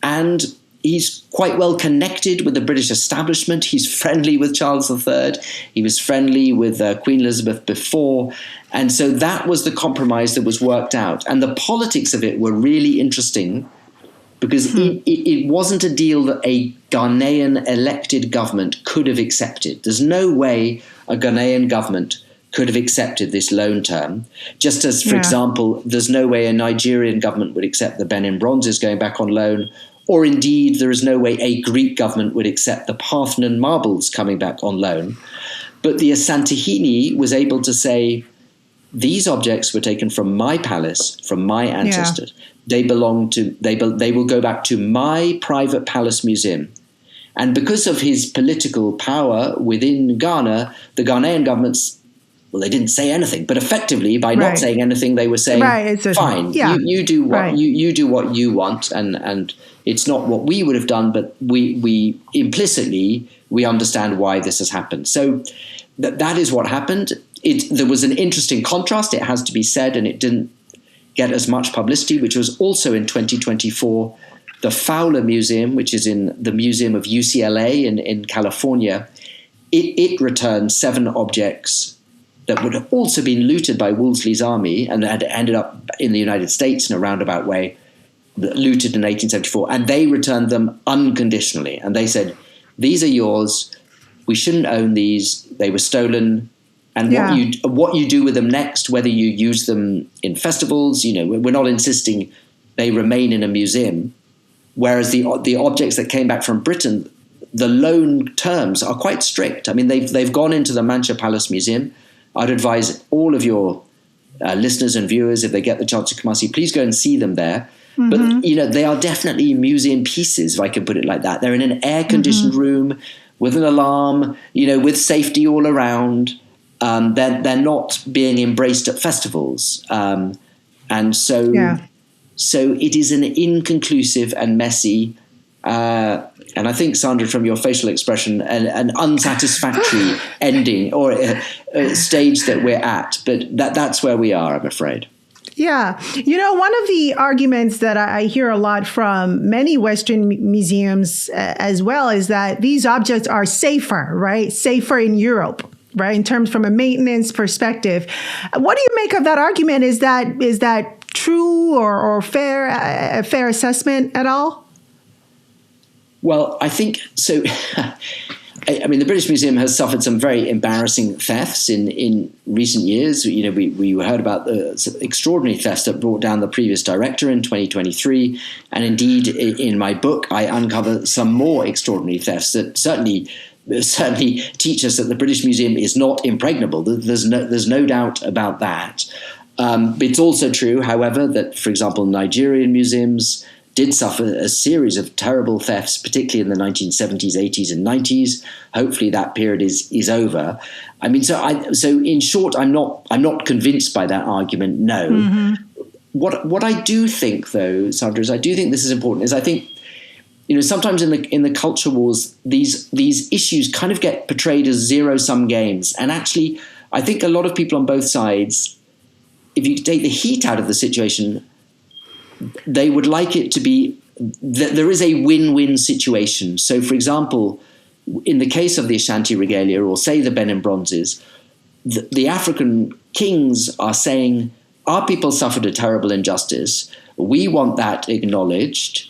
and he's quite well connected with the British establishment. He's friendly with Charles III. He was friendly with Queen Elizabeth before. And so that was the compromise that was worked out. And the politics of it were really interesting, because it wasn't a deal that a Ghanaian elected government could have accepted. There's no way a Ghanaian government could have accepted this loan term. Just as, for example, there's no way a Nigerian government would accept the Benin bronzes going back on loan, or indeed there is no way a Greek government would accept the Parthenon marbles coming back on loan. But the Asante was able to say, these objects were taken from my palace, from my ancestors. They will go back to my private palace museum. And because of his political power within Ghana, the Ghanaian governments, they didn't say anything, but effectively by not saying anything, they were saying, fine, you do what you want, and it's not what we would have done, but we implicitly, we understand why this has happened. So that is what happened. There was an interesting contrast, it has to be said, and it didn't get as much publicity, which was also in 2024, the Fowler Museum, which is in the Museum of UCLA in California. It returned 7 objects that would have also been looted by Wolseley's army and had ended up in the United States in a roundabout way, looted in 1874. And they returned them unconditionally. And they said, these are yours. We shouldn't own these. They were stolen. And what you do with them next, whether you use them in festivals, we're not insisting they remain in a museum. Whereas the objects that came back from Britain, the loan terms are quite strict. I mean, they've gone into the Mancha Palace Museum. I'd advise all of your listeners and viewers, if they get the chance to Kumasi, please go and see them there. Mm-hmm. But, they are definitely museum pieces, if I can put it like that. They're in an air-conditioned room with an alarm, with safety all around. They're not being embraced at festivals. And so it is an inconclusive and messy, and I think, Sandra, from your facial expression, an unsatisfactory ending or a stage that we're at. But that's where we are, I'm afraid. Yeah. One of the arguments that I hear a lot from many Western museums as well is that these objects are safer, right? Safer in Europe. Right, in terms from a maintenance perspective. What do you make of that argument? Is that true or fair, a fair assessment at all? Well, I think so. I mean, the British Museum has suffered some very embarrassing thefts in recent years. We heard about the extraordinary thefts that brought down the previous director in 2023. And indeed, in my book, I uncover some more extraordinary thefts that certainly teach us that the British Museum is not impregnable. There's no doubt about that. But it's also true, however, that, for example, Nigerian museums did suffer a series of terrible thefts, particularly in the 1970s, 80s, and 90s. Hopefully, that period is over. I mean, so in short, I'm not convinced by that argument. No. Mm-hmm. What I do think, though, Sandra, is I do think this is important. Is I think, sometimes in the culture wars, these issues kind of get portrayed as zero-sum games. And actually, I think a lot of people on both sides, if you take the heat out of the situation, they would like it to be that there is a win-win situation. So, for example, in the case of the Ashanti regalia, or say the Benin bronzes, the African kings are saying, our people suffered a terrible injustice. We want that acknowledged.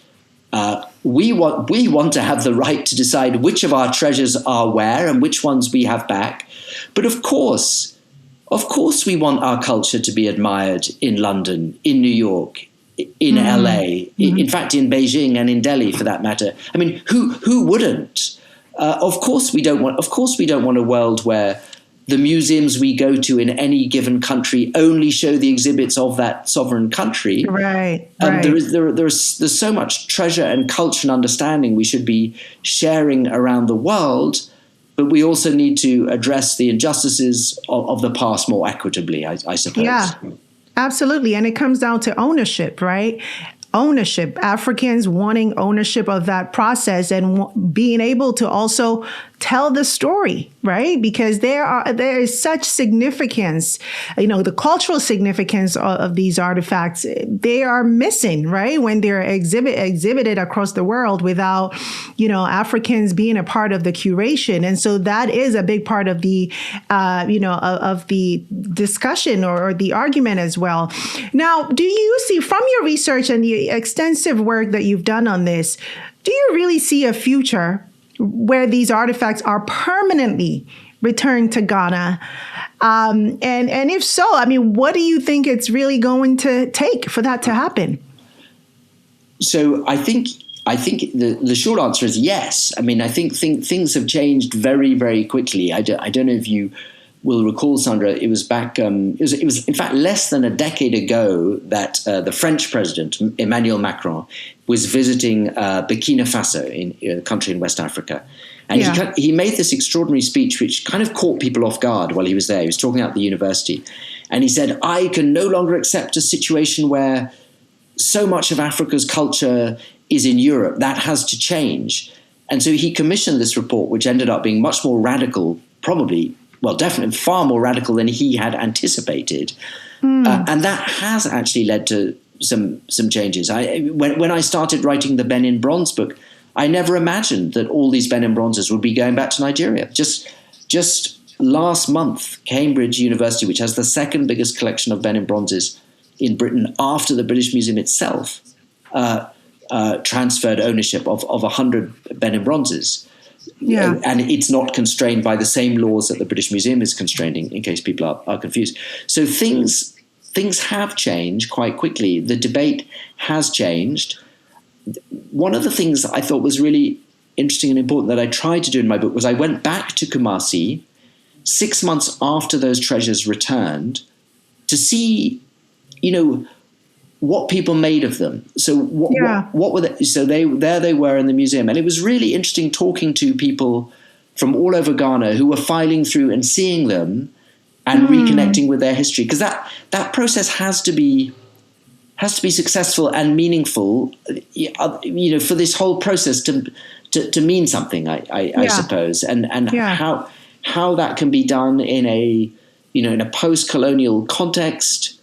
We want to have the right to decide which of our treasures are where and which ones we have back. But of course, we want our culture to be admired in London, in New York, in LA, in fact, in Beijing and in Delhi, for that matter. I mean, who wouldn't? Of course, we don't want a world where the museums we go to in any given country only show the exhibits of that sovereign country. Right. There's so much treasure and culture and understanding we should be sharing around the world, but we also need to address the injustices of the past more equitably, I suppose. Yeah, absolutely. And it comes down to ownership, right? Ownership, Africans wanting ownership of that process and being able to also tell the story, right? Because there is such significance, the cultural significance of these artifacts, they are missing, right? When they're exhibited across the world without, Africans being a part of the curation. And so that is a big part of the, of the discussion or the argument as well. Now, do you see from your research and the extensive work that you've done on this, do you really see a future where these artifacts are permanently returned to Ghana? And if so, I mean, what do you think it's really going to take for that to happen? So I think the short answer is yes. I mean, I think things have changed very, very quickly. I don't know if you will recall, Sandra, it was back, it was in fact less than a decade ago that the French president, Emmanuel Macron, was visiting Burkina Faso, a country in West Africa. And he made this extraordinary speech, which kind of caught people off guard while he was there. He was talking at the university. And he said, I can no longer accept a situation where so much of Africa's culture is in Europe. That has to change. And so he commissioned this report, which ended up being much more radical, definitely far more radical than he had anticipated. And that has actually led to some changes. When I started writing the Benin bronze book, I never imagined that all these Benin bronzes would be going back to Nigeria. Just last month, Cambridge University, which has the second biggest collection of Benin bronzes in Britain after the British Museum itself, transferred ownership of 100 Benin bronzes. Yeah. And it's not constrained by the same laws that the British Museum is constraining, in case people are confused. So things have changed quite quickly. The debate has changed. One of the things I thought was really interesting and important that I tried to do in my book was I went back to Kumasi 6 months after those treasures returned to see, what people made of them. So what were they? So they were in the museum, and it was really interesting talking to people from all over Ghana who were filing through and seeing them and reconnecting with their history, because that process has to be successful and meaningful, for this whole process to mean something. I suppose, and how that can be done in a post-colonial context.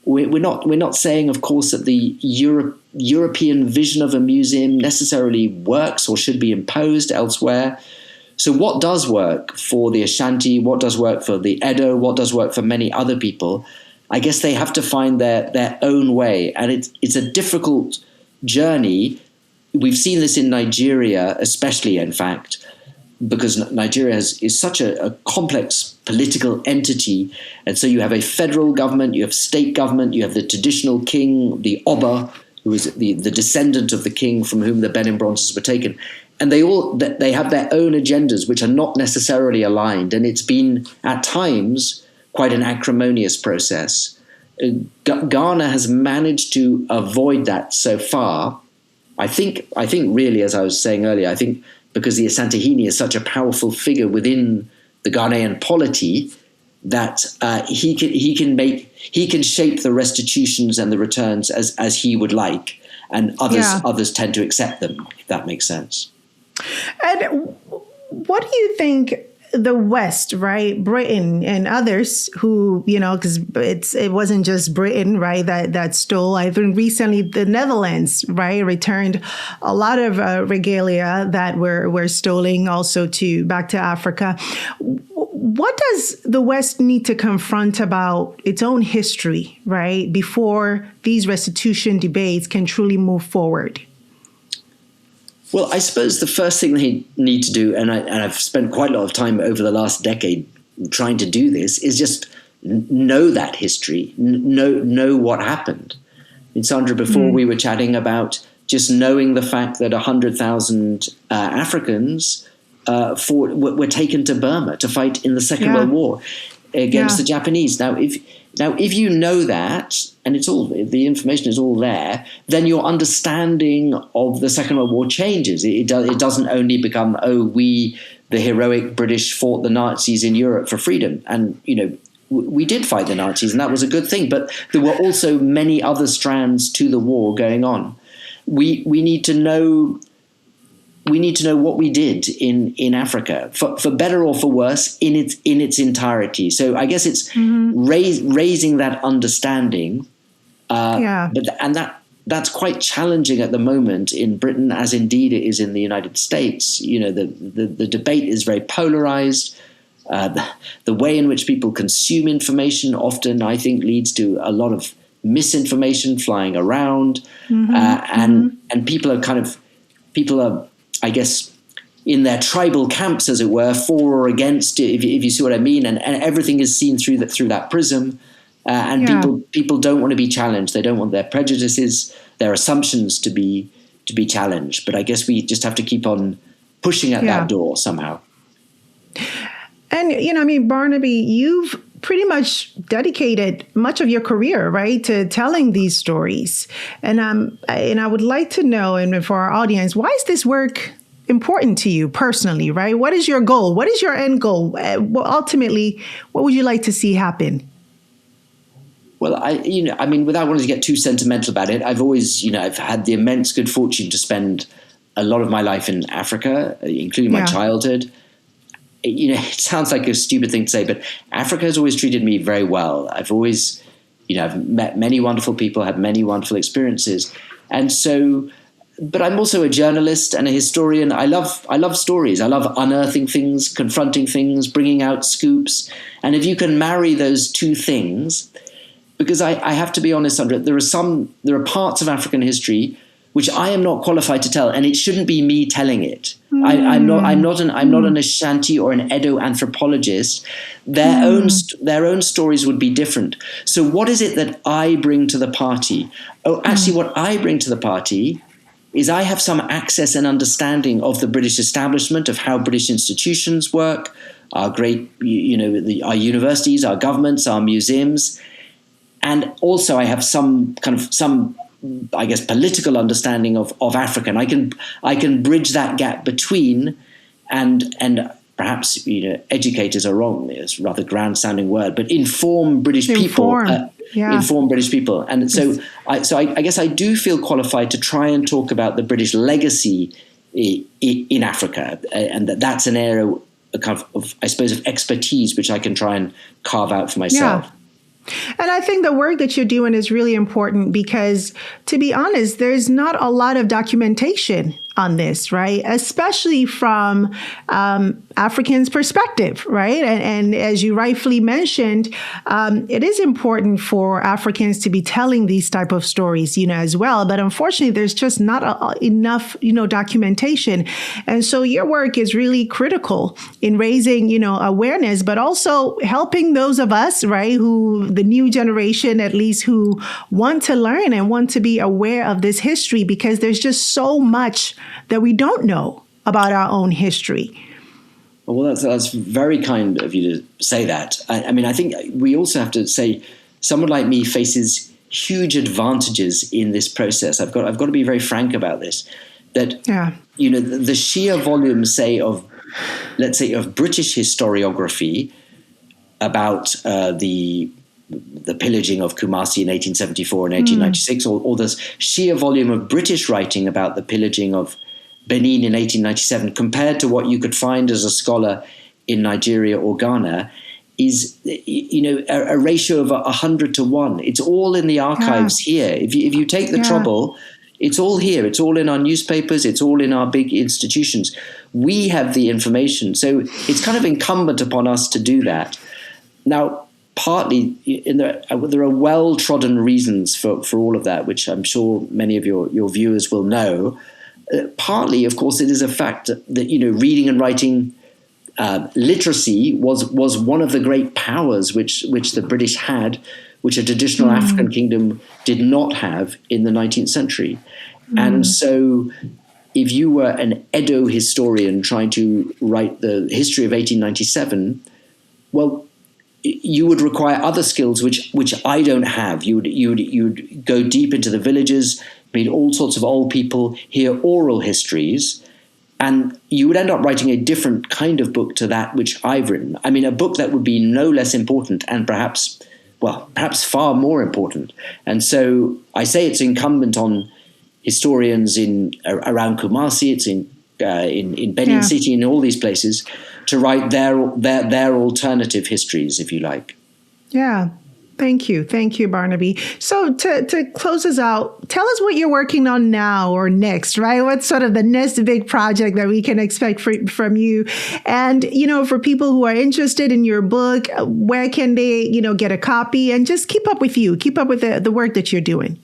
We're not saying, of course, that the European vision of a museum necessarily works or should be imposed elsewhere. So what does work for the Ashanti, what does work for the Edo, what does work for many other people, I guess they have to find their own way. And it's a difficult journey. We've seen this in Nigeria, especially, in fact, because Nigeria is such a complex political entity. And so you have a federal government, you have state government, you have the traditional king, the Oba, who is the descendant of the king from whom the Benin bronzes were taken. And they have their own agendas, which are not necessarily aligned. And it's been, at times, quite an acrimonious process. Ghana has managed to avoid that so far. I think really, as I was saying earlier, I think because the Asantehene is such a powerful figure within the Ghanaian polity, that he can shape the restitutions and the returns as he would like, and others tend to accept them, if that makes sense. And what do you think the West, right, Britain and others who, because it wasn't just Britain, right, that stole. I think recently the Netherlands, right, returned a lot of regalia that were stolen also back to Africa. What does the West need to confront about its own history, right, before these restitution debates can truly move forward? Well, I suppose the first thing they need to do, and I've spent quite a lot of time over the last decade trying to do this, is just know that history, know what happened. And Sandra, before we were chatting about just knowing the fact that 100,000 Africans were taken to Burma to fight in the Second World War against the Japanese. Now, if you know that, and the information is all there, then your understanding of the Second World War changes. It doesn't only become, the heroic British fought the Nazis in Europe for freedom. And, we did fight the Nazis, and that was a good thing. But there were also many other strands to the war going on. We need to know what we did in Africa, for better or for worse, in its entirety. So I guess it's raising that understanding. That's quite challenging at the moment in Britain, as indeed it is in the United States. The debate is very polarized. The way in which people consume information often, I think, leads to a lot of misinformation flying around, and people are, I guess, in their tribal camps, as it were, for or against, if you see what I mean, and everything is seen through that prism, people don't want to be challenged. They don't want their prejudices, their assumptions to be challenged. But I guess we just have to keep on pushing at that door somehow. And Barnaby, you've pretty much dedicated much of your career, right, to telling these stories. And I would like to know, and for our audience, why is this work important to you personally, right? What is your goal? What is your end goal? Ultimately, what would you like to see happen? Well, without wanting to get too sentimental about it, I've always, I've had the immense good fortune to spend a lot of my life in Africa, including my childhood. It sounds like a stupid thing to say, but Africa has always treated me very well. I've always, I've met many wonderful people, had many wonderful experiences. And so, but I'm also a journalist and a historian. I love stories. I love unearthing things, confronting things, bringing out scoops. And if you can marry those two things, because I have to be honest, Sandra, there are parts of African history which I am not qualified to tell, and it shouldn't be me telling it. I'm not an Ashanti or an Edo anthropologist. Their own stories would be different. So what is it that I bring to the party? What I bring to the party is I have some access and understanding of the British establishment, of how British institutions work, our great, our universities, our governments, our museums. And also I have some I guess, political understanding of Africa. And I can bridge that gap between and perhaps, educators are wrong. It's a rather grand sounding word, but inform British people. Inform British people. And so I guess I do feel qualified to try and talk about the British legacy in Africa. And that's an area of expertise, which I can try and carve out for myself. Yeah. And I think the work that you're doing is really important because, to be honest, there's not a lot of documentation on this, right? Especially from Africans' perspective, right? And as you rightfully mentioned, it is important for Africans to be telling these type of stories, as well. But unfortunately, there's just not enough, documentation. And so your work is really critical in raising, awareness, but also helping those of us, right, who the new generation, at least, who want to learn and want to be aware of this history, because there's just so much that we don't know about our own history. Well, that's very kind of you to say that. I think we also have to say someone like me faces huge advantages in this process. I've got to be very frank about this. That the sheer volume, let's say, of British historiography about the pillaging of Kumasi in 1874 and 1896, or the sheer volume of British writing about the pillaging of Benin in 1897, compared to what you could find as a scholar in Nigeria or Ghana, is a ratio of 100 to 1. It's all in the archives here. If you take the trouble, it's all here. It's all in our newspapers. It's all in our big institutions. We have the information, so it's kind of incumbent upon us to do that. Now, partly, there are well-trodden reasons for all of that, which I'm sure many of your viewers will know. Partly, of course, it is a fact that reading and writing literacy was one of the great powers which the British had, which a traditional African kingdom did not have in the 19th century. And so if you were an Edo historian trying to write the history of 1897, well, you would require other skills which I don't have. You'd go deep into the villages, meet all sorts of old people, hear oral histories, and you would end up writing a different kind of book to that which I've written. I mean, a book that would be no less important and perhaps far more important. And so I say it's incumbent on historians around Kumasi, it's in Benin City, in all these places, to write their alternative histories, if you like. Yeah. Thank you, Barnaby. So to close us out, tell us what you're working on now or next, right? What's sort of the next big project that we can expect from you? And, for people who are interested in your book, where can they, get a copy and just keep up with the work that you're doing?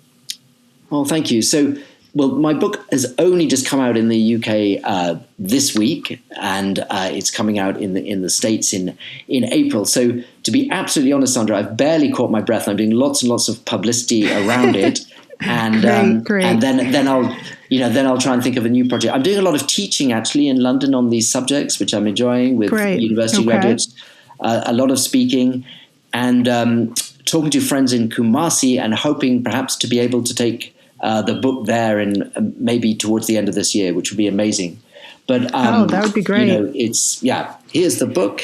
Well, thank you. So, my book has only just come out in the UK this week, and it's coming out in the States in April. So, to be absolutely honest, Sandra, I've barely caught my breath. I'm doing lots and lots of publicity around it, and great. And then I'll try and think of a new project. I'm doing a lot of teaching actually in London on these subjects, which I'm enjoying with university graduates. A lot of speaking and talking to friends in Kumasi, and hoping perhaps to be able to take the book there and maybe towards the end of this year, which would be amazing. But that would be great. Here's the book.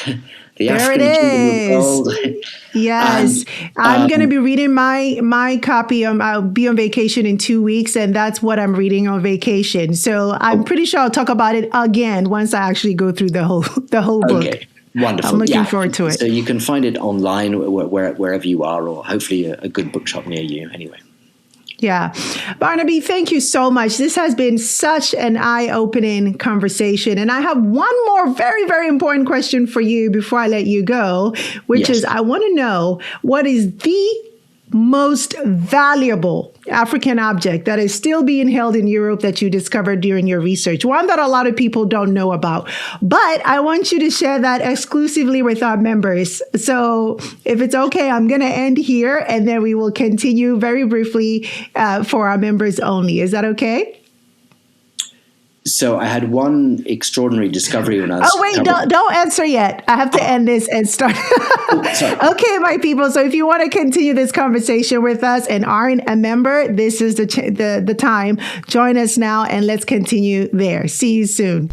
The there African it Kingdom of is. Gold. Yes, I'm going to be reading my copy. I'll be on vacation in 2 weeks, and that's what I'm reading on vacation. So I'm pretty sure I'll talk about it again once I actually go through the whole book. Okay. Wonderful. I'm looking forward to it. So you can find it online wherever you are, or hopefully a good bookshop near you. Anyway. Yeah. Barnaby, thank you so much. This has been such an eye-opening conversation. And I have one more very, very important question for you before I let you go, which is I want to know, what is the most valuable African object that is still being held in Europe that you discovered during your research? One that a lot of people don't know about. But I want you to share that exclusively with our members. So if it's okay, I'm going to end here, and then we will continue very briefly for our members only. Is that okay? So I had one extraordinary discovery when I was... Oh, wait, don't answer yet. I have to end this and start. Okay, my people. So if you want to continue this conversation with us and aren't a member, this is the time. Join us now and let's continue there. See you soon.